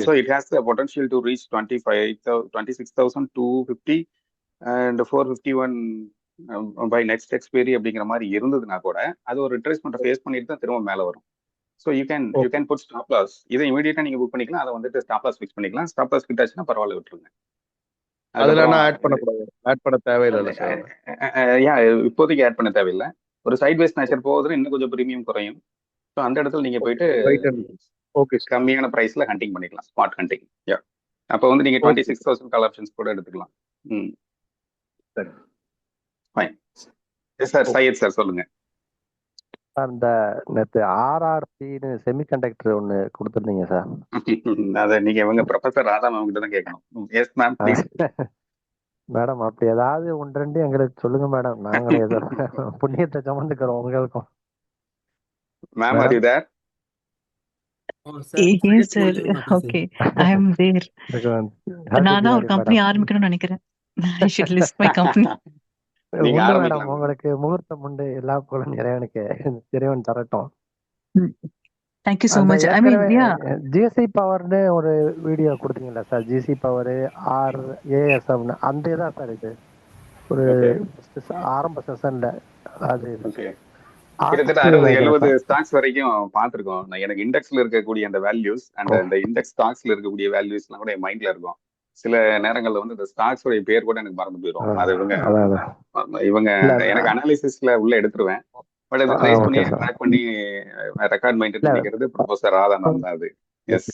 So it has the potential to reach 26,250 and 451 by next expiry அப்படிங்கிற மாதிரி இருந்ததுன்னா கூட அது ஒரு ரிட்ரேஸ்மெண்ட் ஃபேஸ் பண்ணிட்டு தான் திரும்ப மேலே வரும். So you can put stop loss. இதை இமீடியட்டா நீங்க புக் பண்ணிக்கலாம். அதை வந்துட்டு ஸ்டாப் லாஸ் ஃபிக்ஸ் பண்ணிக்கலாம். ஸ்டாப் லாஸ் கிட்ட ஆச்சுன்னா பரவாயில்ல, விட்டுருங்க. அதுல ஆட் பண்ண தேவையில்லை சார். இப்போதைக்கு ஆட் பண்ண தேவையில்லை. ஒரு சைட்வேஸ் நேச்சர் போகுதுன்னு இன்னும் கொஞ்சம் பிரீமியம் குறையும். ஸோ அந்த இடத்துல நீங்க போயிட்டு கம்மியான பிரைஸ்ல ஹண்டிங் பண்ணிக்கலாம், ஸ்மார்ட் ஹண்டிங். அப்போ வந்து நீங்க 26,000 கால் ஆப்ஷன்ஸ் கூட எடுத்துக்கலாம். சரி, fine. Yes sir, Syed sir சொல்லுங்க. அந்த நேற்று ஆர்ஆர்பின்னு செமிகண்டக்டர் ஒன்று கொடுத்துருந்தீங்க சார். அதை நீங்க இவங்க ப்ரொஃபசர் ராதா மேம் கிட்ட தான் கேட்கணும். Yes ma'am please. மேடம் அப்படி ஏதாவது 1-2 எங்களுக்கு சொல்லுங்க மேடம், நாங்களும் ஏதோ புண்ணியத்தை சுமந்துக்கிறோம் உங்களுக்கும். Ma'am are you there? Yes, sir. Okay, I am there. நான் தான் ஒரு கம்பெனி ஆரம்பிக்கணும்னு நினைக்கிறேன். I should list my company. Madam உங்களுக்கு முகூர்த்தம் உண்டு, எல்லா புகழும் இறைவனுக்கு, இறைவன் தரட்டும். Thank you so much. I mean, yeah. GC பவர்னு ஒரு வீடியோ கொடுத்தீங்கல்ல சார், ஜிசி பவர் RASM, அந்த இதான் சார் இது ஒரு ஆரம்ப செஷன்ல. அது கிட்டத்தட்ட 60-70 ஸ்டாக்ஸ் வரைக்கும் பார்த்துருக்கோம். எனக்கு இண்டெக்ஸ்ல இருக்கக்கூடிய அந்த வேல்யூஸ் அண்ட் அந்த இண்டெக்ஸ் ஸ்டாக்ஸ்ல இருக்கக்கூடிய வேல்யூஸ் எல்லாம் கூட என் மைண்ட்ல இருக்கும். சில நேரங்கள்ல வந்து இந்த ஸ்டாக்ஸ் உடைய பேர் கூட எனக்கு மறந்து போயிடும். அது இவங்க எனக்கு அனாலிசிஸ்ல உள்ள எடுத்துருவேன். பட் அதை ட்ரேஸ் பண்ணி ட்ராக் பண்ணி ரெக்கார்ட் மைண்ட் பண்ணிக்கிறது ப்ரொஃபசர் ராதானந்த் தான். அது எஸ்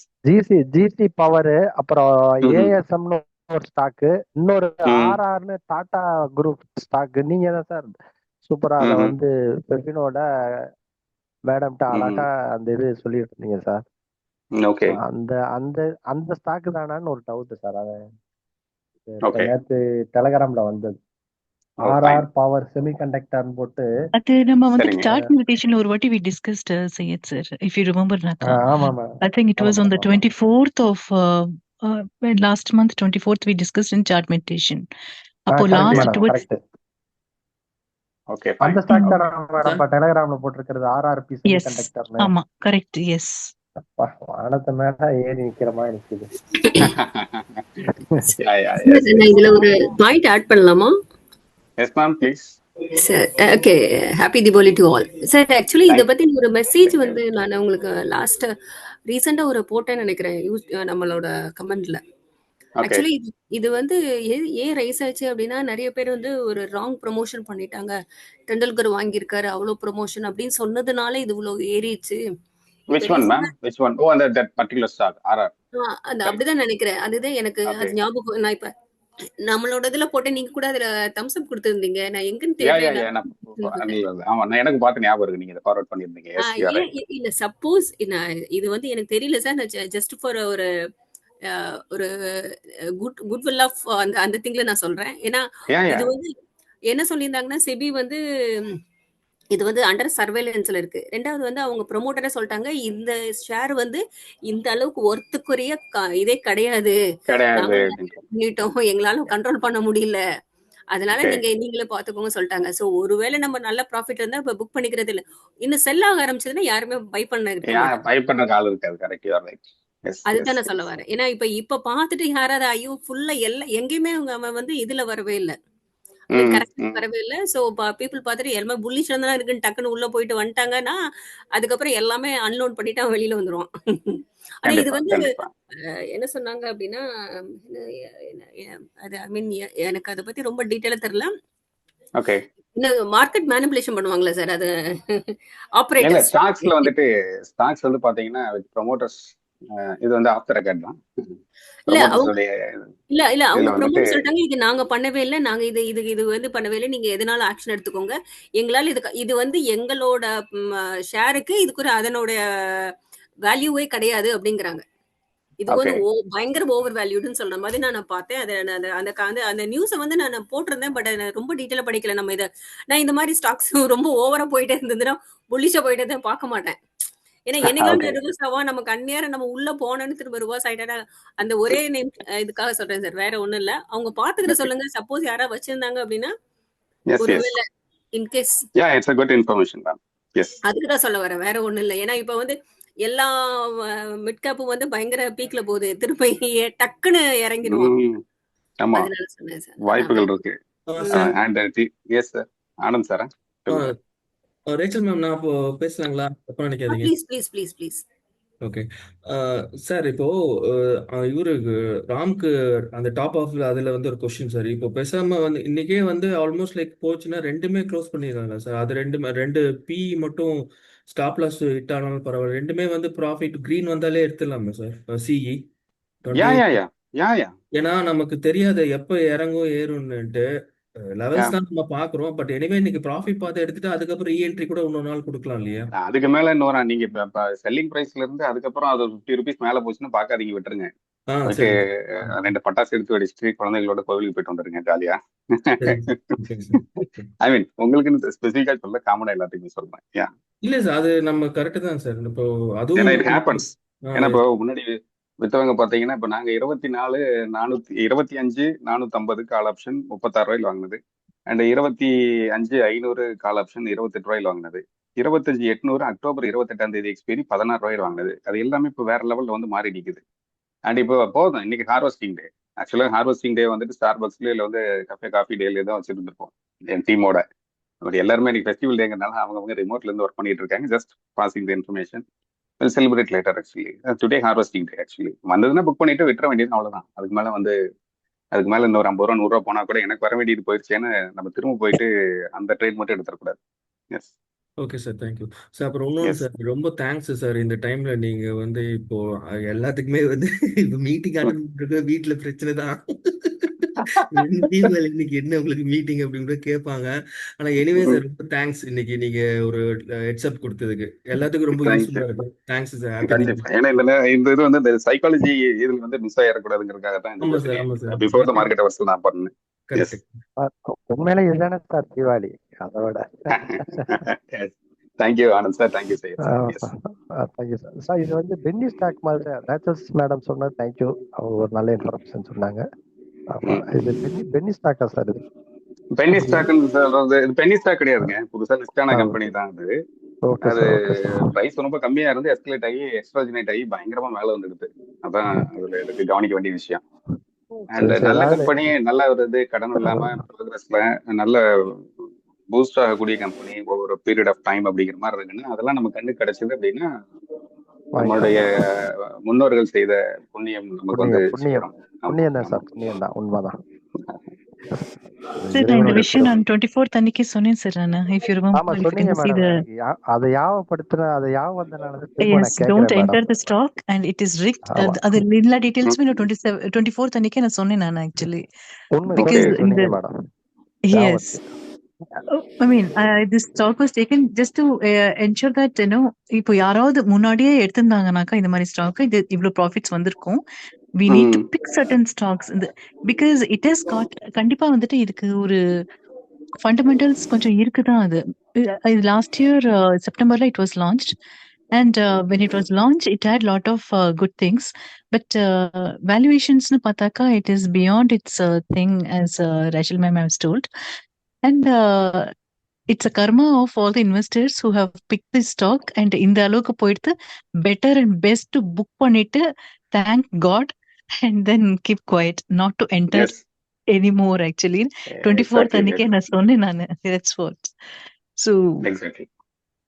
ஜிசி பவர், அப்புறம் ஏஎஸ்எம்னு ஒரு ஸ்டாக், இன்னொரு ஆர்ஆர்னு டாடா குரூப் ஸ்டாக். நீங்க தான் சார் சூப்பரா அதை வந்து பெர்வினோட மேடம்கிட்ட அழகா அந்த இது சொல்லிட்டு இருந்தீங்க சார். ஓகே, அந்த அந்த அந்த ஸ்டாக் தானான்னு ஒரு டவுட் சார். அதை நேற்று டெலகிராம்ல வந்தது. ஆர்ஆர் பவர் செமிகண்டக்டர்னு போட்டு அது நம்ம வந்து சார்ட் மெடிடேஷன்ல ஒரு வாட்டி we discussed, Sayed sir, if you remember Naka. ஆமாமா, I think it was on the 24th of last month, 24th we discussed in chart meditation. அப்போ லாஸ்ட் டுவர்ட்ஸ் ஓகே அந்த ஸ்டாக் தான் மேடம் டெலகிராம்ல போட்டுருக்கிறது, ஆர்ஆர்பி செமிகண்டக்டர். ஆமா, correct. S, வானத்தை மேல ஏறி நிக்கிற மாதிரி நிக்குது. இதுல ஒரு பாயிண்ட் ஆட் பண்ணலாமா? Yes ma'am please. Sir okay, happy Deepavali to all. Sir actually இதை பத்தி ஒரு மெசேஜ் வந்து நான் உங்களுக்கு ரீசெண்டா ஒரு போட்டேன்னு நினைக்கிறேன் நம்மளோட கமெண்ட்ல. ஆக்சுவலி இது வந்து ஏன் ரைஸ் ஆச்சு அப்படின்னா, நிறைய பேர் வந்து ஒரு ராங் ப்ரொமோஷன் பண்ணிட்டாங்க. டெண்டுல்கர் வாங்கியிருக்காரு அவ்வளோ ப்ரொமோஷன் அப்படின்னு சொன்னதுனால இது இவ்வளவு ஏறிச்சு. Which one, ma'am? Which one? Oh, that particular stock, RR. அப்படிதான் நினைக்கிறேன். அதுதான் எனக்கு அது ஞாபகம். நான் இப்ப நம்மளோட இதுல போட்டு நீங்க கூட அதுல தம்ஸ் அப் கொடுத்திருந்தீங்க. நான் எங்கன்னு தெரியல. எனக்கு பார்த்து ஞாபகம் இருக்கு, நீங்க ஃபார்வர்ட் பண்ணிருந்தீங்க. இல்ல சப்போஸ் இது வந்து எனக்கு தெரியல சார். நான் ஜஸ்ட் ஃபார் ஒரு ஒரு குட் வில் ஆஃப் அந்த திங்ல நான் சொல்றேன். ஏன்னா இது வந்து என்ன சொல்லியிருந்தாங்கன்னா, செபி வந்து இது வந்து அண்டர் சர்வேலன்ஸ்ல இருக்கு. 2வது வந்து அவங்க ப்ரொமோட்டரே சொல்லிட்டாங்க, இந்த ஷேர் வந்து இந்த அளவுக்கு ஒர்த்துக்குரிய இதே கிடையாது. கிடையாது நாங்க அப்படின்ட்டு. பண்ணிட்டோம். எங்களால கண்ட்ரோல் பண்ண முடியல. அதனால ஓகே நீங்களே பார்த்துக்கோங்க சொல்லிட்டாங்க. சோ ஒருவேளை நம்ம நல்ல ப்ராஃபிட் இருந்தா இப்ப புக் பண்ணிக்கிறது இல்ல. இன்னும் செல் ஆக ஆரம்பிச்சதுன்னா யாருமே பை பண்ண இருக்க மாட்டாங்க. பை பண்ண கால் இருக்காது. Correct, you are right. Yes அதுதான் எஸ் நான் சொல்ல வரேன். ஏன்னா இப்ப பார்த்துட்டு யாராவது ஐயோ ஃபுல்லா எங்கேயுமே அவன் வந்து இதுல வரவே இல்ல. கரெக்டா வரவே இல்ல. சோ பீப்புள் பார்த்துட்டு எல்லாமே புல்லிஷ் தான் இருக்குன்னு டக்குன்னு உள்ள போயிட்டு வந்துட்டாங்கன்னா அதுக்கப்புறம் எல்லாமே அன்லோட் பண்ணிட்டு அவன் வெளியில வந்துருவான். ஆனா இது கண்டிப்பா வந்து கண்டிப்பா. என்ன சொன்னாங்க அப்படின்னா, அது ஐ மீன் எனக்கு அதை பத்தி ரொம்ப டீட்டெயிலா தெரியல. ஓகே. இன்னும் மார்க்கெட் மேனிபுலேஷன் பண்ணுவாங்களா சார் அது இல்ல ஆபரேட்டர்ஸ்? ஸ்டாக்ஸ்ல வந்துட்டு ஸ்டாக்ஸ் வந்து பாத்தீங்கன்னா வித் ப்ரொமோட்டர்ஸ், இது வந்து ஆஃப் த ரெக்கார்ட் தான். இல்ல அவங்க ப்ரொமோட்டர்ஸோடைய இல்ல அவங்க இதுல வந்துட்டு ப்ரொமோட் சொல்லிட்டாங்க, இது நாங்க பண்ணவே இல்லை, நாங்க இது வந்து பண்ணவே இல்லை, நீங்க எதனால ஆக்ஷன் எடுத்துக்கோங்க, எங்களால இது வந்து எங்களோட ஷேருக்கு இதுக்கு ஒரு அதனோட வேல்யூவே கிடையாது அப்படிங்கிறாங்க. இது ஓகே வந்து பயங்கர ஓவர் வேல்யூடுன்னு சொல்ற மாதிரி நான் பார்த்தேன். அந்த நியூஸை வந்து நான் போட்டிருந்தேன். பட் ரொம்ப டீட்டெயிலா படிக்கல. நான் இந்த மாதிரி ஸ்டாக்ஸ் ரொம்ப ஓவரா போயிட்டே இருந்ததுன்னா புலிஷா போயிட்டே தான் பார்க்க மாட்டேன். ஏன்னா என்னைக்காவது ஓகே ரிவர்ஸ் ஆவா, நமக்கு அந்நேரம் நம்ம உள்ள போனோன்னு திரும்ப ரிவர்ஸ் ஆயிட்டா அந்த ஒரே நேம் இதுக்காக சொல்றேன் சார், வேற ஒண்ணும் இல்ல. அவங்க பாத்துக்கிற சொல்லுங்க. சப்போஸ் யாராவது வச்சிருந்தாங்க அப்படின்னா எஸ் எஸ் ஒருவேளை in case yeah it's a good information தான். எஸ் அதுக்கு தான் சொல்ல வரேன், வேற ஒண்ணும் இல்லை. ஏன்னா இப்ப வந்து எல்லா மிட் கேப்பும் வந்து பயங்கர பீக்ல போகுது, திரும்ப டக்குன்னு இறங்கிடுவான். ஆமா அதனால சொன்னேன் சார். வாய்ப்புகள் இருக்கு. Sir and yes sir Anand சாரா சொல்லுங்க. ரேச்சல் மேம், நான் இப்போ பேசலாங்களா? தப்பா நினைக்காதீங்க. Please please please please. Okay sir, இப்போ இவருக்கு ராம்க்கு அந்த டாப் ஆஃப் அதுல வந்து ஒரு கொஸ்டின் சார். இப்போ பேசாம வந்து இன்னைக்கே வந்து ஆல்மோஸ்ட் லைக் போச்சுன்னா ரெண்டுமே க்ளோஸ் பண்ணிடுறாங்க சார். அது ரெண்டு பி மட்டும் ஸ்டாப் லாஸ் ஹிட் ஆனாலும் பரவாயில்ல, ரெண்டுமே வந்து ப்ராஃபிட் கிரீன் வந்தாலே எடுத்துடலாமே சார். சிஇ யா 28. யா யா யா யா ஏன்னா நமக்கு தெரியாது எப்போ இறங்கும் ஏறும்னுட்டு. லெவல்ஸ் தான் நம்ம பாக்குறோம். பட் எனிவே இன்னைக்கு ப்ராஃபிட் பார்த்து எடுத்துட்டு அதுக்கப்புறம் இஎன்ட்ரி கூட இன்னொரு நாள் கொடுக்கலாம் இல்லையா? அதுக்கு மேல இன்னொரு நீங்க செல்லிங் பிரைஸ்ல இருந்து அதுக்கப்புறம் அது 50 ரூபீஸ் மேல போச்சுன்னா பாக்காதீங்க, விட்டுருங்க. போயிட்டு சரி 2 பட்டாசு எடுத்து வெடிச்சுட்டு குழந்தைகளோட கோவிலுக்கு போயிட்டு வந்துருங்க ஜாலியா. சரி சார். ஐ மீன் உங்களுக்கு ஸ்பெசிஃபிக்கா சொல்ல, காமனா எல்லாத்துக்குமே சொல்றேன். யா இல்ல சார், அது நம்ம கரெக்ட் தான் சார். இப்போ ஏன்னா அதுவும் இட் ஹேப்பன்ஸ். ஏன்னா இப்போ முன்னாடி வித்தவங்க பாத்தீங்கன்னா இப்ப நாங்க 25 450 கால் ஆப்ஷன் 36 ரூபாயில் வாங்கினது. அண்ட் 25 500 கால் ஆப்ஷன் 28 ரூபாயில் வாங்கினது. 25 800 அக்டோபர் 28ஆம் தேதி எக்ஸ்பைரி 16 ரூபாயில் வாங்கினது. அது எல்லாமே இப்போ வேற லெவல்ல வந்து மாறி நிக்குது. அண்ட் இப்போ போதும், இன்னைக்கு ஹார்வெஸ்டிங் டே. ஆக்சுவலா ஹார்வெஸ்டிங் டே வந்துட்டு ஸ்டார்பக்ஸ்ல இல்ல வந்து காஃபி டேல தான் வச்சிருந்துருப்போம் என் டீமோட. பட் எல்லாருமே இன்னைக்கு ஃபெஸ்டிவல் டேங்கிறனால அவங்க ரிமோட்ல இருந்து ஒர்க் பண்ணிட்டு இருக்காங்க. Just passing the information. Will celebrate later. Actually today harvesting day. Actually வந்ததுன்னா புக் பண்ணிட்டு விட்டுற வேண்டியது, அவ்வளவுதான். அதுக்கு மேல இந்த ஒரு 50 ரூபா 100 ரூபா போனா கூட எனக்கு வர வேண்டியது போயிடுச்சேன்னு நம்ம திரும்ப போயிட்டு அந்த ட்ரேட் மட்டும் எடுத்துடக்கூடாது. Yes okay sir, thank you sir. அப்புறம் இன்னொன்று எஸ் சார், ரொம்ப தேங்க்ஸ் சார். இந்த டைம்ல நீங்க வந்து இப்போ எல்லாத்துக்குமே வந்து இப்போ மீட்டிங் அட்டன் பண்றது வீட்டுல பிரச்சனை தான். இன்னைக்கு என்ன உங்களுக்கு மீட்டிங் அப்படின்னு கூட கேட்பாங்க. ஆனா எனிவே சார், ரொம்ப தேங்க்ஸ் இன்னைக்கு நீங்க ஒரு ஹெட்ஸ்அப் கொடுத்ததுக்கு. எல்லாத்துக்கும் ரொம்ப தேங்க்யூ. யூஸ்ஃபுல்லா இருக்கும். Thanks sir. ஹாப்பி கண்டிப்பா. ஏன்னா இந்த இது வந்து இந்த சைக்காலஜி இதுல வந்து மிஸ் ஆயிடக்கூடாதுங்கிறதுக்காக தான் இந்த ஆமா சார், கொஸ்டின் ஆமா sir. Before the market hours நான் பண்ணேன். Yes correct. உண்மையில இதுதானே சார் தீபாவளி அதோட. Thank you Anand sir, thank you sir. Yes thank you sir. Sir இது வந்து பென்னி ஸ்டாக் மாதிரி ரேச்சல்ஸ் மேடம் சொன்னது தேங்க்யூ. அவங்க ஒரு நல்ல இன்ஃபர்மேஷன் சொன்னாங்க. ஆமா, இது பென்னி ஸ்டாக்கா சார்? இது பென்னி ஸ்டாக்னு சொல்றது இது பென்னி ஸ்டாக் கிடையாதுங்க. புதுசா லிஸ்ட் ஆன கம்பெனி தான் அது. ஓகே அது சார், ஓகே சார். பிரைஸ் ரொம்ப கம்மியா இருந்து எஸ்கலேட் ஆகி எக்ஸ்ட்ராஜினேட் ஆகி பயங்கரமா மேல வந்துடுது. அதான் அதுல எனக்கு கவனிக்க வேண்டிய விஷயம். அண்ட் சரி சார். நல்ல அதாவது கம்பெனி, நல்ல ஒரு இது கடன் இல்லாம ப்ரோக்ரஸ்ல நல்ல பூஸ்ட் ஆகக்கூடிய கம்பெனி ஒவ்வொரு பீரியட் ஆஃப் டைம் அப்படிங்கிற மாதிரி இருக்குன்னா அதெல்லாம் நம்ம கண்ணு கிடைச்சது அப்படின்னா நம்மளுடைய முன்னோர்கள் செய்த புண்ணியம் நமக்கு வந்து புண்ணியம் சேரும். புண்ணியம் தான் சார், புண்ணியம் தான், உண்மைதான். சார் நான் இந்த விஷயம் நான் 24th அன்னைக்கு சொன்னேன் சார். நான் if you remember, ஆமா if you சொன்னீங்க can see மேடம். the அதை யாவப்படுத்தின அதை யாவ வந்தனால திரும்ப yes, நான் கேட்கிறேன் don't enter madam. the stock and it is rigged. ஆமா அது எல்லா டீடைல்ஸுமே நான் 24th அன்னைக்கே நான் சொன்னேன் நான் ஆக்சுவலி. உண்மை Because உண்மை in சொன்னீங்க the madam. yes, I mean this stock was taken just to ensure that இப்போ யாராவது முன்னாடியே எடுத்திருந்தாங்கனாக்கா இந்த மாதிரி ஸ்டாக் இது இவ்வளவு ப்ராஃபிட்ஸ் வந்திருக்கும். we need to pick certain stocks because it has got கண்டிப்பா வந்துட்டு இதுக்கு ஒரு ஃபண்டமெண்டல்ஸ் கொஞ்சம் இருக்குதான். அது last year, September, it was launched. And when it was launched, it had a lot of good things. But valuations, pataka, it is beyond its thing, as Rachel ma'am has told. And it's a karma of all the investors who have picked this stock. And in the அளவுக்கு போயிடுத்து better and best to book பண்ணிட்டு thank God and then keep quiet, not to enter yes anymore. Actually, 24th exactly அன்னைக்கே நான் சொன்னேன் நான். That's what. So exactly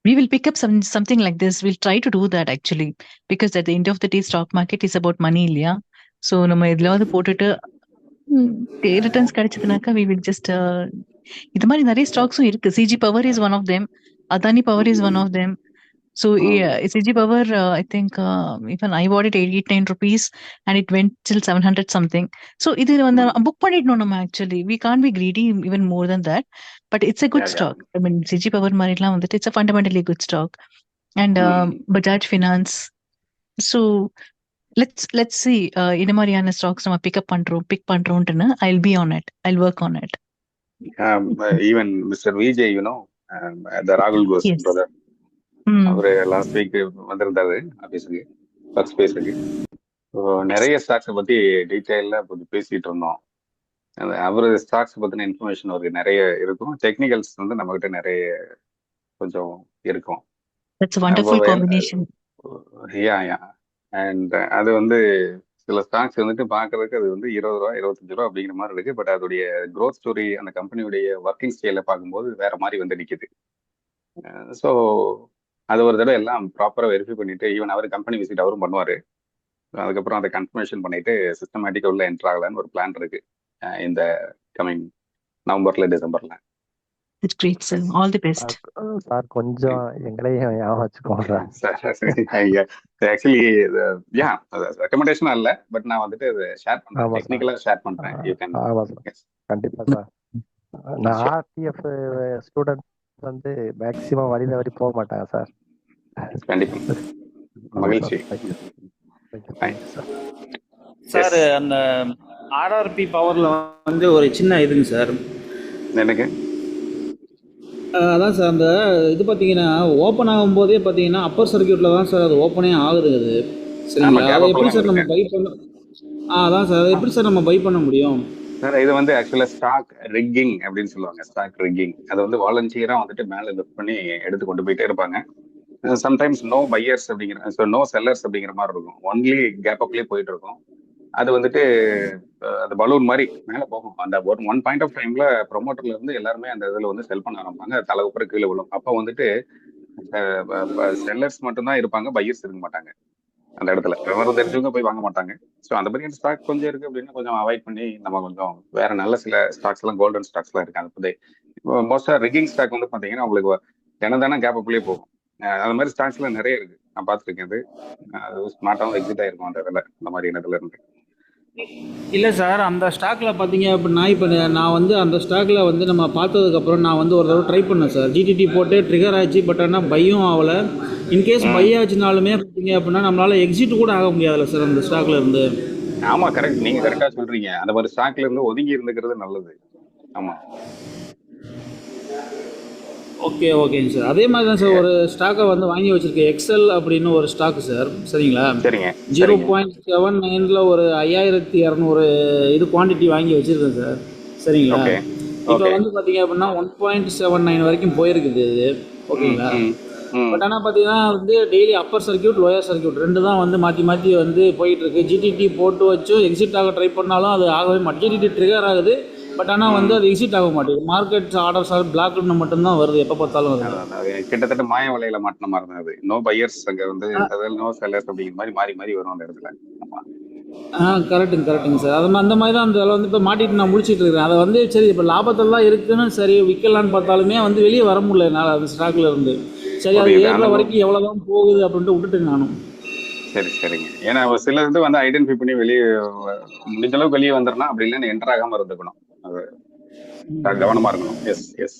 we will pick up something like this. We'll try to do that actually, because at the end of the day, stock market is about money, இல்லையா? So நம்ம எதுலாவது போட்டுட்டு returns கிடைச்சதுனாக்கா we will just இது மாதிரி நிறைய ஸ்டாக்ஸும் இருக்கு. CG power is one of them. Adani power is one of them. So CG Power, I think even I bought it 89 rupees and it went till 700 something. So இது வந்து book பண்ணிடணும் நம்ம actually. We can't be greedy even more than that. But it's a good stock. I mean, CG Power மாதிரிலாம் வந்துட்டு it's a fundamentally good stock. And Bajaj Finance. So let's see இந்த மாதிரியான stocks நம்ம big பண்றோம்னு I'll be on it. I'll work on it. Even mister Vijay the ராகுல் கோஸ் Yes. Brother, அவரு last week வந்திருந்தாரு ஆபீஸுக்கு, ஒர்க் ஸ்பேஸுக்கு. நிறைய ஸ்டாக்ஸை பத்தி டீட்டெயிலாக கொஞ்சம் பேசிட்டு இருந்தோம். அவரு ஸ்டாக்ஸ் பத்தின இன்ஃபர்மேஷன் அவருக்கு நிறைய இருக்கும். டெக்னிக்கல்ஸ் வந்து நம்ம கிட்ட நிறைய கொஞ்சம் இருக்கும். That's a wonderful combination. And அது வந்து சில ஸ்டாக்ஸ் வந்துட்டு பார்க்கறதுக்கு அது வந்து 20 ரூபா 25 ரூபா அப்படிங்கிற மாதிரி இருக்கு. பட் அதோடைய க்ரோத் ஸ்டோரி, அந்த கம்பெனியுடைய ஒர்க்கிங் ஸ்டைல பார்க்கும்போது வேற மாதிரி வந்து நிற்குது. ஸோ அது ஒரு தடவை எல்லாம் ப்ராப்பராக வெரிஃபை பண்ணிட்டு, ஈவன் அவர் கம்பெனி விசிட் அவரும் பண்ணுவார். அதுக்கப்புறம் அதை கன்ஃபர்மேஷன் பண்ணிட்டு சிஸ்டமேட்டிக்காக உள்ள என்ட்ரு ஆகலான்னு ஒரு பிளான் இருக்கு இந்த கமிங் நவம்பர்ல டிசம்பர்ல. It's great, sir. All the best. Sir கொஞ்சம் எங்களையும் ஞாபகம் வச்சுக்கோங்க. ஆக்சுவலி ரெக்கமெண்டேஷன் இல்ல, பட் நான் வந்துட்டு ஷேர் பண்றேன், டெக்னிக்கலா ஷேர் பண்றேன். You can. ஆமா சார், கண்டிப்பா சார். நான் ஆர்டிஎஃப் ஸ்டூடெண்ட் வந்து மேக்ஸிமம் வழி தவறி போக மாட்டாங்க சார். கண்டிப்பா, மகிழ்ச்சி. சார், அந்த ஆர்ஆர்பி பவர்ல வந்து ஒரு சின்ன இதுங்க சார். எனக்கு அதான் சார், அந்த இது பார்த்தீங்கன்னா ஓப்பன் ஆகும்போதே பார்த்தீங்கன்னா அப்பர் சர்க்கியூட்டில் தான் சார் அது ஓப்பனே ஆகுது. அது சரிங்களா? அதை எப்படி சார் நம்ம பை பண்ண அதான் சார், அதை எப்படி சார் நம்ம பை பண்ண முடியும் சார்? இது வந்து ஆக்சுவலாக ஸ்டாக் ரிக்கிங் அப்படின்னு சொல்லுவாங்க. ஸ்டாக் ரிக்கிங் அது வந்து வாலண்டியராக வந்துட்டு மேலே லிஃப்ட் பண்ணி எடுத்து கொண்டு போயிட்டே இருப்பாங்க. சம்டைம்ஸ் நோ பையர்ஸ் அப்படிங்கிற, நோ செல்லர்ஸ் அப்படிங்கிற மாதிரி இருக்கும். ஒன்லி கேப் அப்லேயே போயிட்டு இருக்கும். அது வந்துட்டு அந்த பலூன் மாதிரி மேலே போகும். அந்த ஒன் பாயிண்ட் ஆஃப் டைம்ல ப்ரொமோட்டர்ல இருந்து எல்லாருமே அந்த இதில் வந்து செல் பண்ண ஆரம்பிப்பாங்க. தலை உப்புற கீழே விழும். அப்போ வந்துட்டு செல்லர்ஸ் மட்டும்தான் இருப்பாங்க, பையர்ஸ் இருக்க மாட்டாங்க அந்த இடத்துல. விவரம் தெரிஞ்சவங்க போய் வாங்க மாட்டாங்க. ஸோ அந்த மாதிரி ஸ்டாக் கொஞ்சம் இருக்கு அப்படின்னா கொஞ்சம் அவாய்ட் பண்ணி நம்ம கொஞ்சம் வேற நல்ல சில ஸ்டாக்ஸ் எல்லாம், கோல்டன் ஸ்டாக்ஸ் எல்லாம் இருக்கு. அது மோஸ்டா ரிக்கிங் ஸ்டாக் வந்து பாத்தீங்கன்னா உங்களுக்கு தினம் கேப் அப்லேயே போகும். அந்த மாதிரி ஸ்டாக்ஸ்ல நிறைய இருக்கு, நான் பார்த்துருக்கேன். அது ஸ்மார்ட்டாகவும் எக்ஸிட் ஆயிருக்கும் அந்த இதில், அந்த மாதிரி இடத்துல இருந்து. இல்லை சார், அந்த ஸ்டாக்கில் பார்த்தீங்க அப்படின்னா இப்போ நான் வந்து அந்த ஸ்டாக்கில் வந்து நம்ம பார்த்ததுக்கப்புறம் நான் வந்து ஒரு தடவை ட்ரை பண்ணேன் சார். ஜிடிடி போட்டு ட்ரிகர் ஆச்சு, பட் ஆனால் பையும் ஆகலை. இன்கேஸ் பை ஆச்சுனாலுமே பார்த்தீங்க அப்படின்னா நம்மளால எக்ஸிட் கூட ஆக முடியாதுல்ல சார் அந்த ஸ்டாக்ல இருந்து? ஆமா, கரெக்ட், நீங்க கரெக்டா சொல்றீங்க. அந்த மாதிரி ஸ்டாக்ல இருந்து ஒதுங்கி இருந்துக்கிறது நல்லது. ஆமா, ஓகேங்க சார். அதே மாதிரி தான் சார் ஒரு ஸ்டாக்கை வந்து வாங்கி வச்சிருக்கேன், எக்ஸல் அப்படின்னு ஒரு ஸ்டாக் சார். சரிங்களா? சரிங்க. 0.79 ஒரு 5200 இது குவான்டிட்டி வாங்கி வச்சிருக்கேன் சார். சரிங்களா? இப்போ வந்து பார்த்தீங்க அப்படின்னா 1.79 வரைக்கும் போயிருக்குது இது. ஓகேங்களா? பட் ஆனால் பார்த்தீங்கன்னா வந்து daily Appar circuit, lower circuit ரெண்டு தான் வந்து மாற்றி வந்து போயிட்டு இருக்கு. ஜிடிடி போட்டு வச்சும் எக்ஸிட் ஆக ட்ரை பண்ணாலும் அது ஆகவே மாட்டேன். ஜிடிடி ட்ரிகர் ஆகுது, பட் ஆனால் வந்து அது எக்ஸிட் ஆக மாட்டேங்குது. மார்க்கெட் ஆர்டர்ஸ் பிளாக்னு மட்டும்தான் வருது, எப்போ பார்த்தாலும் வருது. கிட்டத்தட்ட மாய வலையில மாட்டின மாதிரி தான் அது. நோ பையர்ஸ் அங்கே வந்து, நோ செல்லர்ஸ் அப்படிங்கிற மாதிரி மாறி வரும் அந்த இடத்துல. கரெக்டுங்க சார். அது அந்த மாதிரி தான் அந்த இதில் வந்து இப்போ மாட்டிட்டு நான் முடிச்சுட்டு இருக்கிறேன். அதை வந்து சரி இப்போ லாபத்தில் தான் இருக்குன்னு சரி விற்கலான்னு பார்த்தாலுமே வந்து வெளியே வர முடியல என்னால் அந்த ஸ்டாக்ல இருந்து. சரி, அது ஏறுற வரைக்கும் எவ்வளோதான் போகுது அப்படின்ட்டு விட்டுட்டேன் நானும். சரிங்க. ஏன்னா சில இது வந்து ஐடென்டிஃபை பண்ணி வெளியே முடிஞ்ச அளவுக்கு வெளியே வந்துடணும். அப்படி இல்லைன்னு என்டர் ஆகாம இருந்துக்கணும். அது கவனமா இருக்கணும். எஸ்.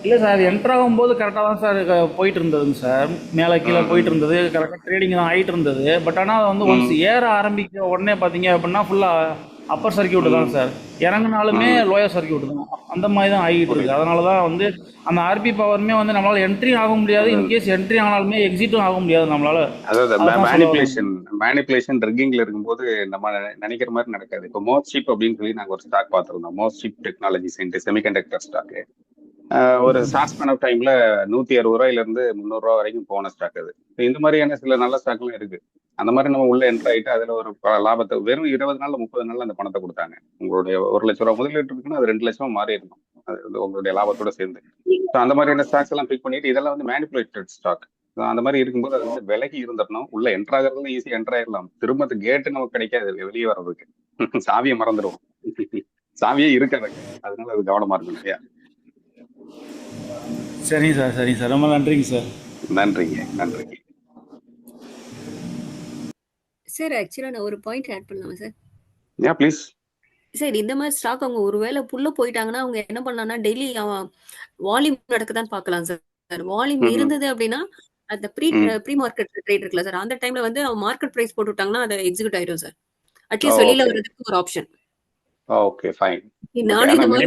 இல்லை சார், என்டர் ஆகும்போது கரெக்டாக தான் சார் போயிட்டு இருந்ததுங்க சார். மேலே கீழே போயிட்டு இருந்தது, கரெக்டாக ட்ரேடிங் தான் ஆகிட்டு இருந்தது. பட் ஆனால் வந்து ஒன்ஸ் ஏற ஆரம்பிக்க உடனே பார்த்தீங்க அப்படின்னா ஃபுல்லாக அப்பர் சர்க்கியூட் தான் சார், இறங்குனாலுமே லோயர் சர்க்கியூட் தான். அந்த மாதிரி தான் ஆகிட்டு இருக்கு. அதனால தான் வந்து அந்த ஆர்பி பவருமே வந்து நம்மளால என்ட்ரி ஆக முடியாது, இன்கேஸ் என்ட்ரி ஆனாலுமே எக்ஸிட்டும் ஆக முடியாது நம்மளால. அதாவது மேனிபுலேஷன் ரிக்கிங்ல இருக்கும்போது நம்ம நினைக்கிற மாதிரி நடக்காது. இப்போ மோஸ்ட் அப்படின்னு சொல்லி நாங்கள் ஒரு ஸ்டாக் பார்த்துருந்தோம். Most technology semiconductor stock. ஒரு ஷார்ட் ஸ்பேன் ஆஃப் டைம்ல 160 ரூபாயில இருந்து 300 ரூபா வரைக்கும் போன ஸ்டாக் அது. இந்த மாதிரியான சில நல்ல ஸ்டாக்லாம் இருக்கு. அந்த மாதிரி நம்ம உள்ள என்ட்ரு ஆயிட்டு அதுல ஒரு லாபத்தை வெறும் 20 நாள்ல 30 நாள்ல அந்த பணத்தை கொடுத்தாங்க. உங்களுடைய 1 லட்ச ரூபா முதலீட்டு இருக்குன்னா அது 2 லட்சமா மாறி இருக்கும், அது உங்களுடைய லாபத்தோட சேர்ந்து. ஸோ அந்த மாதிரியான ஸ்டாக்ஸ் எல்லாம் பிக் பண்ணிட்டு இதெல்லாம் வந்து மேனிபுலேட்டட் ஸ்டாக். அந்த மாதிரி இருக்கும்போது அது வந்து விலகி இருந்துடணும். உள்ள என்ட்ரு ஆகிறதுல ஈஸியா என்ட்ரு ஆயிடலாம். திரும்ப அந்த கேட்டு நமக்கு கிடைக்காது வெளியே வர்றதுக்கு. சாவியை மறந்துடுவோம், சாவியே இருக்காது. அதனால அது கவனமா இருக்கும் இல்லையா? சரிங்க சார், சரிங்க சார், ரொம்ப நன்றிங்க சார். நன்றிங்க. சார் ஆக்சுவலாக நான் ஒரு பாயிண்ட் ஆட் பண்ணலாமா சார்? ப்ளீஸ். சார் இந்த மாதிரி ஸ்டாக் அவங்க ஒருவேளை புல்ல போயிட்டாங்கன்னா அவங்க என்ன பண்ணலாம்னா டெய்லி வால்யூம் நடக்குதான்னு பார்க்கலாம் சார். வால்யூம் இருந்தது அப்படின்னா அந்த ப்ரீ மார்க்கெட் ட்ரேட் இருக்குல்ல சார், அந்த டைம்ல வந்து மார்க்கெட் பிரைஸ் போட்டு விட்டாங்கன்னா அதை எக்ஸிக்யூட் ஆயிடும் சார். அட்லீஸ்ட் வெளியில வர்றதுக்கு ஒரு ஆப்ஷன். Okay fine. நானே இந்த மாதிரி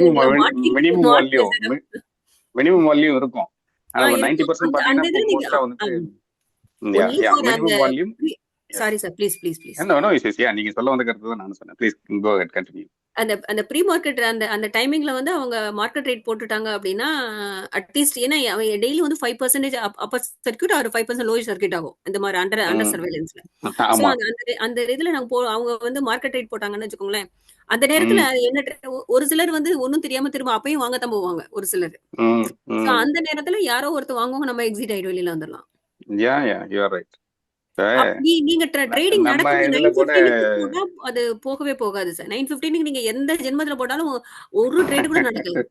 மினிமம் வால்யூம் இருக்கும். ஆனா 90% பாத்தீங்கன்னா மோஸ்டா வந்து minimum volume. Sorry sir, please. நீங்க சொல்ல வந்த கருத்து தான் நான் சொன்னேன். Please go ahead, continue. அந்த ப்ரீ மார்க்கெட் அந்த டைமிங்ல வந்து அவங்க மார்க்கெட் ரேட் போட்டுட்டாங்க அப்படின்னா அட்லீஸ்ட் ஏன்னா டெய்லி வந்து 5% அப்பர் சர்க்கியூட் ஒரு 5% லோயர் சர்க்கியூட் ஆகும் இந்த மாதிரி அண்டர் சர்வேலன்ஸ்ல. அந்த இதுல நாங்க அவங்க வந்து மார்க்கெட் ரேட் போட்டாங்கன்னு வச்சுக்கோங்களேன், அந்த நேரத்துல என்ன ஒரு சிலர் வந்து ஒன்னும் தெரியாம திரும்ப அப்பயும் வாங்கத்தான் போவாங்க ஒரு சிலர். அந்த நேரத்துல யாரோ ஒருத்தர் வாங்குவாங்க, நம்ம எக்ஸிட் ஆயிடும், வெளியில வந்துடலாம். நீங்க ட்ரேடிங் நடக்குது 9:15 போட்டா அது போகவே போகாது சார். 9:15 நீங்க எந்த ஜென்மத்துல போட்டாலும் ஒரு ட்ரேட் கூட நடக்கல.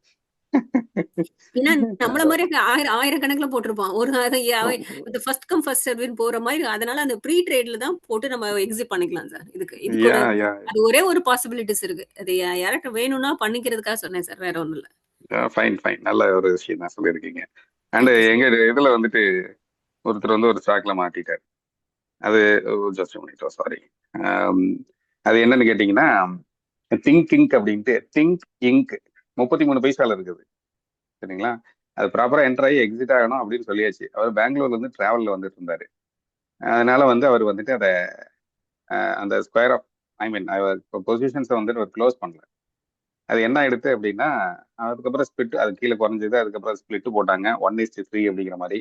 ஏன்னா நம்மள மாதிரி ஆயிரக்கணக்கில் போட்டிருப்பான் ஒரு ஃபர்ஸ்ட் கம் ஃபர்ஸ்ட் சர்வ்னு போற மாதிரி. அதனால அந்த ப்ரீ ட்ரேட்ல தான் போட்டு நம்ம எக்ஸிட் பண்ணிக்கலாம் சார். இதுக்கு அது ஒரே ஒரு பாசிபிலிட்டிஸ் இருக்கு. அது யார்கிட்ட வேணும்னா பண்ணிக்கிறதுக்காக சொன்னேன் சார், வேற ஒண்ணும் இல்ல. ஃபைன். நல்ல ஒரு விஷயம் தான் சொல்லியிருக்கீங்க. அண்ட் எங்க இதுல வந்துட்டு ஒருத்தர் வந்து ஒரு ஸ்டாக்ல மாட்டிட்டார். அது ஜஸ்ட் மினிட், சாரி. அது என்னன்னு கேட்டீங்கன்னா திங்க் அப்படின்ட்டு திங்க் இங்க் 33 பைசால இருக்குது, சரிங்களா? அது ப்ராப்பரா என்டர் ஆகி எக்ஸிட் ஆகணும் அப்படின்னு சொல்லியாச்சு. அவர் பெங்களூர்ல இருந்து டிராவல்ல வந்துட்டு இருந்தாரு. அதனால வந்து அவர் வந்துட்டு அதை அந்த ஸ்கொயர் ஆஃப் பொசிஷன்ஸை வந்துட்டு அவர் க்ளோஸ் பண்ணல. அது என்ன ஆயிடுது அப்படின்னா அதுக்கப்புறம் ஸ்பிளிட், அது கீழே குறைஞ்சது. அதுக்கப்புறம் ஸ்பிளிட் போட்டாங்க 1:3 அப்படிங்கிற மாதிரி.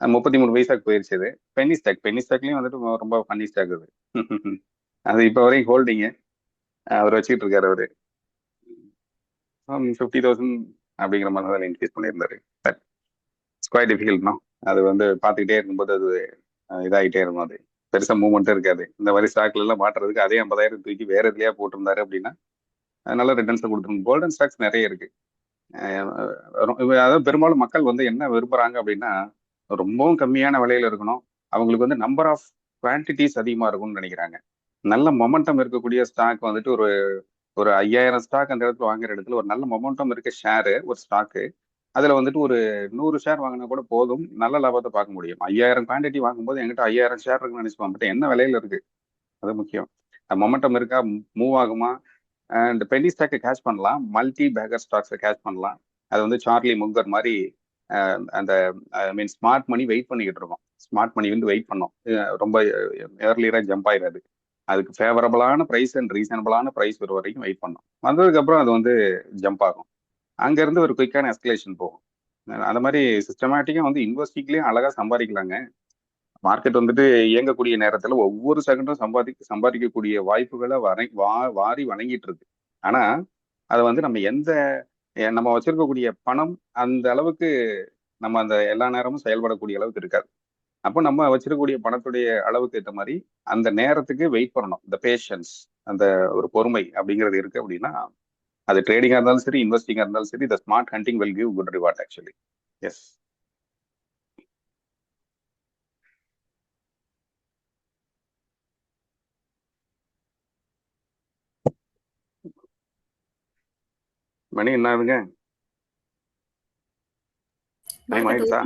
33 பைசாக்கு போயிருச்சு. அது பென்னி ஸ்டாக்லயும் வந்துட்டு ரொம்ப ஃபன்னி ஸ்டாக் அது. அது இப்போ வரைக்கும் ஹோல்டிங்கு அவர் வச்சுக்கிட்டு இருக்காரு. அவரு 50,000 அப்படிங்கிற மாதிரி தான் இன்க்ரீஸ் பண்ணியிருந்தாரு. பட் ஸ்கொயர் டிஃபிகல்ட்னா அது வந்து பார்த்துக்கிட்டே இருக்கும்போது அது இதாகிட்டே இருக்கும். அது பெருசாக மூவ்மெண்ட்டும் இருக்காது. இந்த மாதிரி ஸ்டாக்ல எல்லாம் மாட்டுறதுக்கு அதே 50,000 தூக்கி வேற எதுலையா போட்டிருந்தாரு அப்படின்னா அதனால ரிட்டர்ன்ஸை கொடுத்துருங்க. கோல்டன் ஸ்டாக்ஸ் நிறைய இருக்கு. அதாவது பெரும்பாலும் மக்கள் வந்து என்ன விரும்புறாங்க அப்படின்னா ரொம்பவும் கம்மியான விலையில இருக்கணும், அவங்களுக்கு வந்து நம்பர் ஆஃப் குவான்டிட்டிஸ் அதிகமா இருக்கும்னு நினைக்கிறாங்க. நல்ல மொமெண்டம் இருக்கக்கூடிய ஸ்டாக் வந்துட்டு ஒரு 5000 ஸ்டாக் அந்த இடத்துல வாங்குற இடத்துல ஒரு நல்ல மொமெண்டம் இருக்க ஷேரு ஒரு ஸ்டாக்கு, அதுல வந்துட்டு ஒரு 100 ஷேர் வாங்கினா கூட போதும், நல்ல லாபத்தை பார்க்க முடியும். 5000 குவான்டிட்டி வாங்கும்போது என்கிட்ட 5000 ஷேர் இருக்குன்னு நினைச்சுப்பான். பட் என்ன விலையில இருக்கு அது முக்கியம். மொமெண்டம் இருக்கா, மூவ் ஆகுமா. அண்ட் பென்னி ஸ்டாக்கை கேட்ச் பண்ணலாம், மல்டி பேக்கர் ஸ்டாக்ஸை கேட்ச் பண்ணலாம். அது வந்து சார்லி முங்கர் மாதிரி அந்த ஸ்மார்ட் மணி வெயிட் பண்ணிக்கிட்டு இருக்கோம். ஸ்மார்ட் மணி வந்து வெயிட் பண்ணோம், ரொம்ப ஏர்லியராக ஜம்ப் ஆயிடாது. அதுக்கு ஃபேவரபிளான ப்ரைஸ் அண்ட் ரீசனபிளான ப்ரைஸ் வர வரைக்கும் வெயிட் பண்ணோம். வந்ததுக்கப்புறம் அது வந்து ஜம்ப் ஆகும். அங்கேருந்து ஒரு குயிக்கான எஸ்கலேஷன் போகும். அந்த மாதிரி சிஸ்டமேட்டிக்காக வந்து இன்வெஸ்டிங்லேயும் அழகாக சம்பாதிக்கலாங்க. மார்க்கெட் வந்துட்டு இயங்கக்கூடிய நேரத்தில் ஒவ்வொரு செகண்டும் சம்பாதிக்கக்கூடிய வாய்ப்புகளை வாரி வழங்கிட்டு இருக்கு. ஆனால் அதை வந்து நம்ம வச்சிருக்கக்கூடிய பணம் அந்த அளவுக்கு நம்ம அந்த எல்லா நேரமும் செயல்படக்கூடிய அளவுக்கு இருக்காது. அப்போ நம்ம வச்சிருக்கக்கூடிய பணத்துடைய அளவுக்கு ஏற்ற மாதிரி அந்த நேரத்துக்கு வெயிட் பண்ணணும். இந்த பேஷன்ஸ், அந்த ஒரு பொறுமை அப்படிங்கிறது இருக்கு அப்படின்னா அது ட்ரேடிங்காக இருந்தாலும் சரி, இன்வெஸ்டிங்காக இருந்தாலும் சரி, the smart hunting will give good reward actually. Yes. மணி என்ன ஆகுதுங்க? டைம் ஆயிடுச்சா?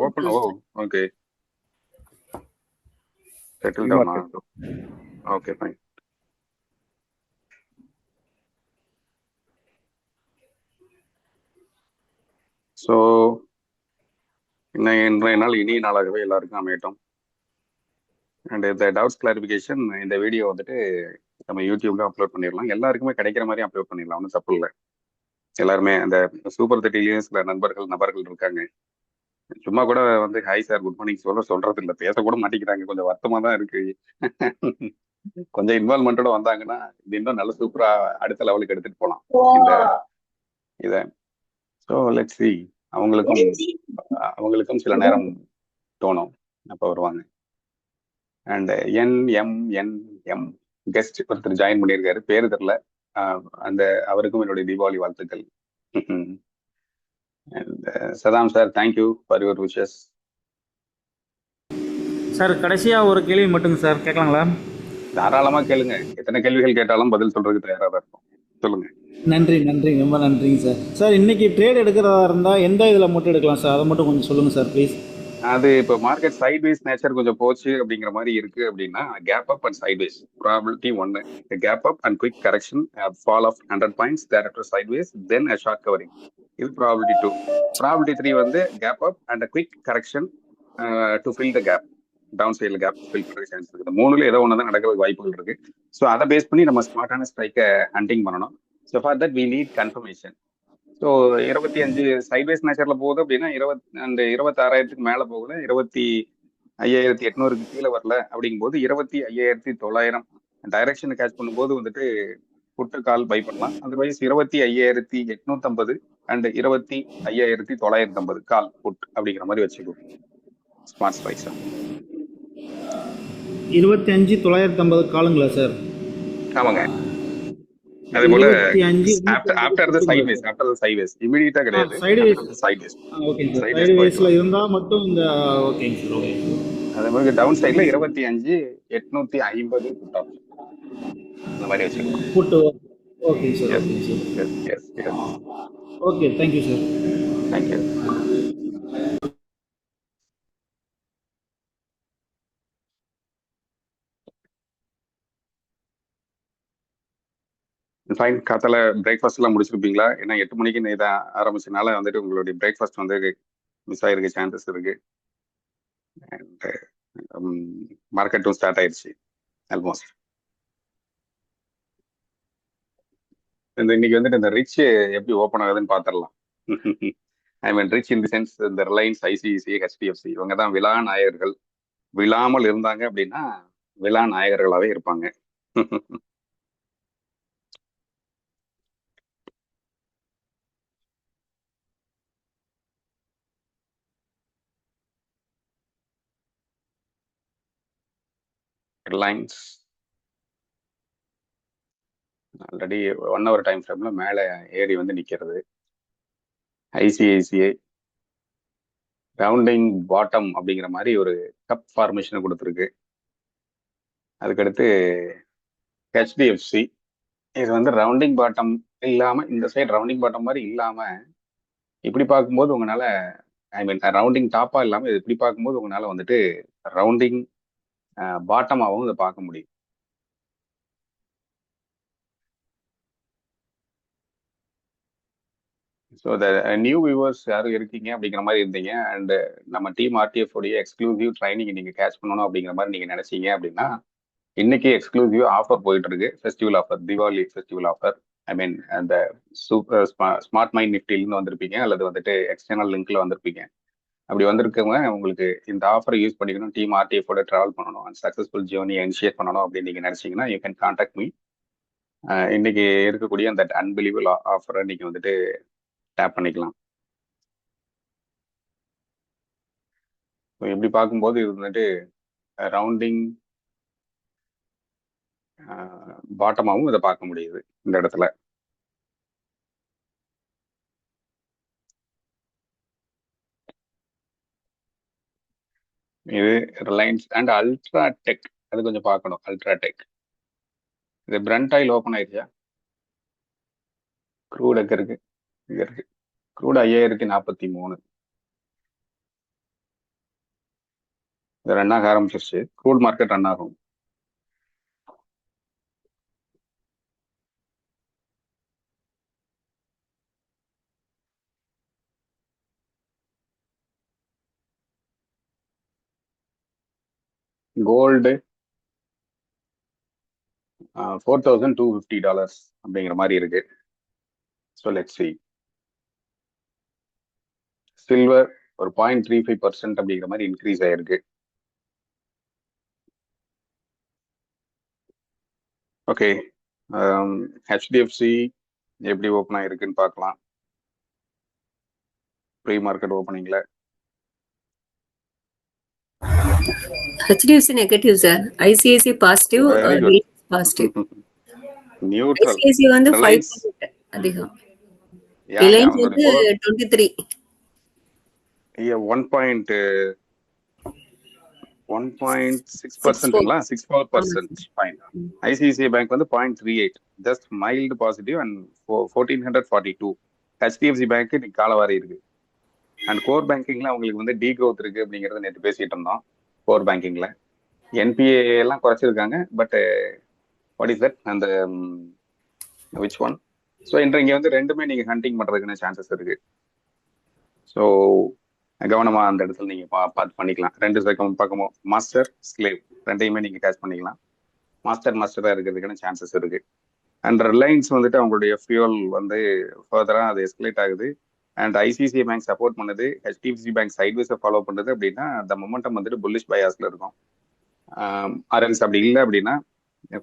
Open. Oh okay, settle down. Okay fine. So இன்றைய நாள் இனிய நாளாகவே எல்லாருக்கும் அமையட்டும். அண்ட் இந்த டவுட்ஸ் கிளாரிஃபிகேஷன் இந்த வீடியோ வந்துட்டு நம்ம யூடியூப்ல அப்லோட் பண்ணிடலாம். எல்லாருக்குமே கிடைக்கிற மாதிரி அப்லோட் பண்ணிடலாம், ஒன்றும் தப்பு இல்லை. எல்லாருமே அந்த சூப்பர் தேர்ட்டிலையும் சில நபர்கள் இருக்காங்க. சும்மா கூட வந்து ஹாய் சார் குட் மார்னிங் சொல்றது இல்லை, பேசக்கூட மாட்டேங்கிறாங்க. கொஞ்சம் வருத்தமா தான் இருக்கு. கொஞ்சம் இன்வால்மெண்டோட வந்தாங்கன்னா இது இன்னும் நல்ல சூப்பரா அடுத்த லெவலுக்கு எடுத்துட்டு போகலாம் இந்த இதை. So let's C. அவங்களுக்கும் சில நேரம் தோணும், அப்போ வருவாங்க. அண்ட் NMNM கெஸ்ட் ஒருத்தர் ஜாயின் பண்ணியிருக்காரு, பேரு தெரில. அந்த அவருக்கும் என்னுடைய தீபாவளி வாழ்த்துக்கள். Saddam sir, thank you for your wishes. Sir கடைசியாக ஒரு கேள்வி மட்டுங்க சார், கேட்கலாங்களா? தாராளமாக கேளுங்க, எத்தனை கேள்விகள் கேட்டாலும் பதில் சொல்றதுக்கு தயாராக தான் இருக்கும். சொல்லுங்க. நன்றி, ரொம்ப நன்றிங்க சார். சார் இன்னைக்கு ட்ரேட் எடுக்கிறதா இருந்தால் எந்த இதில் மட்டும் எடுக்கலாம் சார், அதை மட்டும் கொஞ்சம் சொல்லுங்கள் சார் ப்ளீஸ். அது இப்போ மார்க்கெட் சைட்வேஸ் நேச்சர் கொஞ்சம் போச்சு அப்படிங்கிற மாதிரி இருக்கு அப்படின்னா gap up and sideways probability 1. Gap up and quick correction, fall of 100 points, thereafter sideways, then a short covering. இது ப்ராபபிலிட்டி 2. ப்ராபபிலிட்டி 3 வந்து gap up and quick correction to fill the gap, down சைடில் gap fill பண்ணுற chance இருக்குது. மூணுல ஏதோ ஒன்று தான் நடக்கிறதுக்கு வாய்ப்புகள் இருக்கு. ஸோ அதை பேஸ் பண்ணி நம்ம ஸ்மார்ட்டான ஸ்ட்ரைக்கை ஹண்டிங் பண்ணணும். So for that we need confirmation. So 25 sideways நேச்சர்ல போகுது அப்படின்னா 26,000க்கு மேலே போகல, 25,800க்கு கீழே வரல. அப்படிங்கும்போது 25,900 டைரக்ஷனை கேட்ச் பண்ணும்போது வந்துட்டு புட்டு கால் பை பண்ணலாம். அதர்வைஸ் 25,850 அண்ட் 25,950 கால் புட் அப்படிங்கிற மாதிரி வச்சுக்கோ ஸ்மார்ட் ஸ்பைஸா. 25,950 காலுங்களா சார்? ஆமாங்க. அதே போல ஆஃப்டர் த சைட்வேஸ் இமிடியேட்டா கிடையாது, சைட்வேஸ். ஓகேங்க சார், சைட்வேஸ்ல இருந்தா மட்டும் இந்த ஓகேங்க சார். ஓகே. அதே மாதிரி டவுன் சைடுல 25,850 புட் ஆப்ஷன் அந்த மாதிரி வச்சுக்கலாம். Put. Okay sir. Okay sir. Yes. Okay, thank you sir. Thank you. Fine. காத்தால பிரேக்ஃபாஸ்ட் எல்லாம் முடிச்சிருப்பீங்களா? ஏன்னா 8 மணிக்கு இதான் ஆரம்பிச்சனால வந்துட்டு உங்களுடைய பிரேக்ஃபாஸ்ட் வந்து மிஸ் ஆகிருக்க சான்சஸ் இருக்கு. அண்ட் மார்க்கெட்டும் ஸ்டார்ட் ஆயிடுச்சு ஆல்மோஸ்ட். இன்னைக்கு வந்துட்டு இந்த ரிச் எப்படி ஓப்பன் ஆகுதுன்னு பார்த்துடலாம். ஐ மீன் ரிச் இன் தி சென்ஸ் இந்த ரிலையன்ஸ், ICICI, HDFC இவங்க தான் விழா நாயகர்கள். விழாமல் இருந்தாங்க அப்படின்னா விழா நாயகர்களாகவே இருப்பாங்க. ரிலையன்ஸ் ஆல்ரெடி 1 hour டைம் ஃப்ரேம்ல மேலே ஏறி வந்து நிற்கிறது. ICICI ரவுண்டிங் பாட்டம் அப்படிங்கிற மாதிரி ஒரு கப் ஃபார்மேஷனை கொடுத்துருக்கு. அதுக்கடுத்து HDFC இது வந்து ரவுண்டிங் பாட்டம் இல்லாம, இந்த சைடு ரவுண்டிங் பாட்டம் மாதிரி இல்லாம, இப்படி பார்க்கும்போது உங்களால ஐ மீன் ரவுண்டிங் டாப்பா இல்லாம இது இப்படி பார்க்கும்போது உங்களால வந்துட்டு ரவுண்டிங் பாட்டமாகவும் இதை பார்க்க முடியும். ஸோ த நியூ வியூவர்ஸ் யாரும் இருக்கீங்க அப்படிங்கிற மாதிரி இருந்தீங்க அண்ட் நம்ம டீம் RTF உடைய எக்ஸ்க்ளூசிவ் ட்ரைனிங் நீங்கள் கேட்ச் பண்ணணும் அப்படிங்கிற மாதிரி நீங்கள் நினைச்சீங்க அப்படின்னா இன்னைக்கு எக்ஸ்க்ளூசிவ் ஆஃபர் போயிட்டு இருக்கு. Festival offer, Deepavali festival offer. I mean அந்த சூப்பர் ஸ்மார்ட் மைண்ட் நிஃப்டிலேருந்து வந்திருப்பீங்க அல்லது வந்துட்டு எக்ஸ்டர்னல் லிங்க்ல வந்திருப்பீங்க. அப்படி வந்திருக்கவங்க உங்களுக்கு இந்த ஆஃபரை யூஸ் பண்ணிக்கணும், டீம் RTF ஓட ட்ராவல் பண்ணணும் அண்ட் சக்ஸஸ்ஃபுல் ஜேர்னியை இனிஷியேட் பண்ணணும் அப்படின்னு நீங்கள் நினைச்சீங்கன்னா யூ கேன் கான்டாக்ட் மீ. இன்னைக்கு இருக்கக்கூடிய அந்த அன்பிலீவபிள் ஆஃபரை நீங்கள் வந்துட்டு டேப் பண்ணிக்கலாம். எப்படி பார்க்கும்போது இது வந்துட்டு ரவுண்டிங் பாட்டமாகவும் இதை பார்க்க முடியுது இந்த இடத்துல. இது ரிலையன்ஸ் அண்ட் அல்ட்ராடெக், அது கொஞ்சம் பார்க்கணும். அல்ட்ராடெக் இது பிரண்ட் ஆயில் ஓப்பன் ஆயிடுச்சா? க்ரூட் எங்க இருக்கு? இங்க இருக்கு. க்ரூட் 5043 இது ரன் ஆக ஆரம்பிச்சிருச்சு. க்ரூட் மார்க்கெட் ரன் ஆகும். கோல்டு $4,250 அப்படிங்கிற மாதிரி இருக்கு. So let's C. சில்வர் ஒரு 0.35% அப்படிங்கிற மாதிரி இன்க்ரீஸ் ஆயிருக்கு. ஓகே, ஹெச்டிஎஃப்சி எப்படி ஓப்பன் ஆயிருக்குன்னு பார்க்கலாம். ப்ரீ மார்க்கெட் ஓப்பனிங்ல HDFC negative sir, ICIC positive, very good. Positive. Neutral. ICIC வந்து ரிலையன்ஸ் 5% அதிகம், யாங்க ரிலையன்ஸ் ஒரு வந்து 23. 1.6%ங்களா? 64%. ஃபைன். ஐசிஐசிஐ பேங்க் வந்து 0.38, just mild positive and 1442. HDFC bank இன்னைக்கு காலவாரி இருக்கு. அண்ட் கோர் பேங்கிங்ல அவங்களுக்கு வந்து டீ க்ரோத் இருக்கு அப்படிங்கறத நேற்று பேசிட்டு இருந்தோம். கோர் பேங்கிங்ல என்பிஏ எல்லாம் குறைச்சிருக்காங்க. பட் வாட் இஸ் தட், அந்த விச் ஒன்? ஸோ இங்கே வந்து ரெண்டுமே நீங்க ஹண்டிங் பண்றதுக்குன்னு சான்சஸ் இருக்கு. ஸோ கவனமா அந்த இடத்துல நீங்க பார்த்து பண்ணிக்கலாம். ரெண்டு பக்கமும் மாஸ்டர் ஸ்லேவ் ரெண்டையுமே நீங்க கேட்ச் பண்ணிக்கலாம். மாஸ்டரா இருக்கிறதுக்கான சான்சஸ் இருக்கு. அண்ட் ரிலையன்ஸ் வந்துட்டு அவங்களுடைய ஃபியூல் வந்து ஃபர்தரா அது எஸ்கலேட் ஆகுது. அண்ட் ஐசிஐசிஐ பேங்க் சப்போர்ட் பண்ணுது, ஹெச்டிஎஃப்சி பேங்க் சைட்வேஸை ஃபாலோ பண்ணுது. அப்படின்னா அந்த மொமெண்டம் வந்துட்டு புல்லிஷ் பயாஸ்ல இருக்கும். ஆர்எல்ஸ் அப்படி இல்லை அப்படின்னா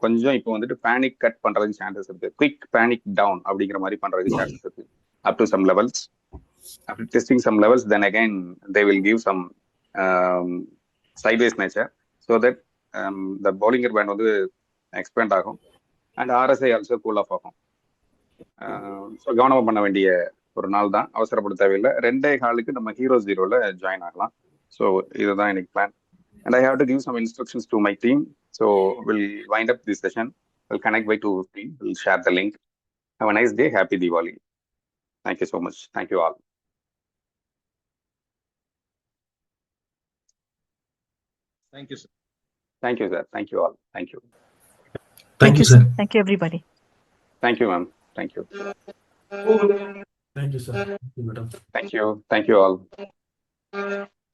கொஞ்சம் இப்போ வந்துட்டு பேனிக் கட் பண்றதுக்கு சான்சஸ் இருக்கு. குவிக் பேனிக் டவுன் அப்படிங்கிற மாதிரி பண்றதுக்கு சான்சஸ் இருக்கு. Up to some levels, after testing some levels, then again they will give some sideways nature, so that the Bollinger Band வந்து expand ஆகும். And RSI also cool off ஆகும். So கவனமாக பண்ண வேண்டிய ஒரு நாள் தான், அவசரப்பட தேவையில்லை. 2:15 நம்ம ஹீரோ ஜீரோல ஜாயின் ஆகலாம். ஸோ இதுதான் எனக்கு plan. And I have to give some instructions to my team. So will wind up this session. Will connect by 2:15. Will share the link. Have a nice day. Happy Deepavali. Thank you so much. Thank you all. Thank you, sir. Thank you, sir. Thank you all. Thank you. Thank you, sir. Thank you, everybody. Thank you, ma'am. Thank you. Thank you, sir. Thank you, madam. Thank you. Thank you all.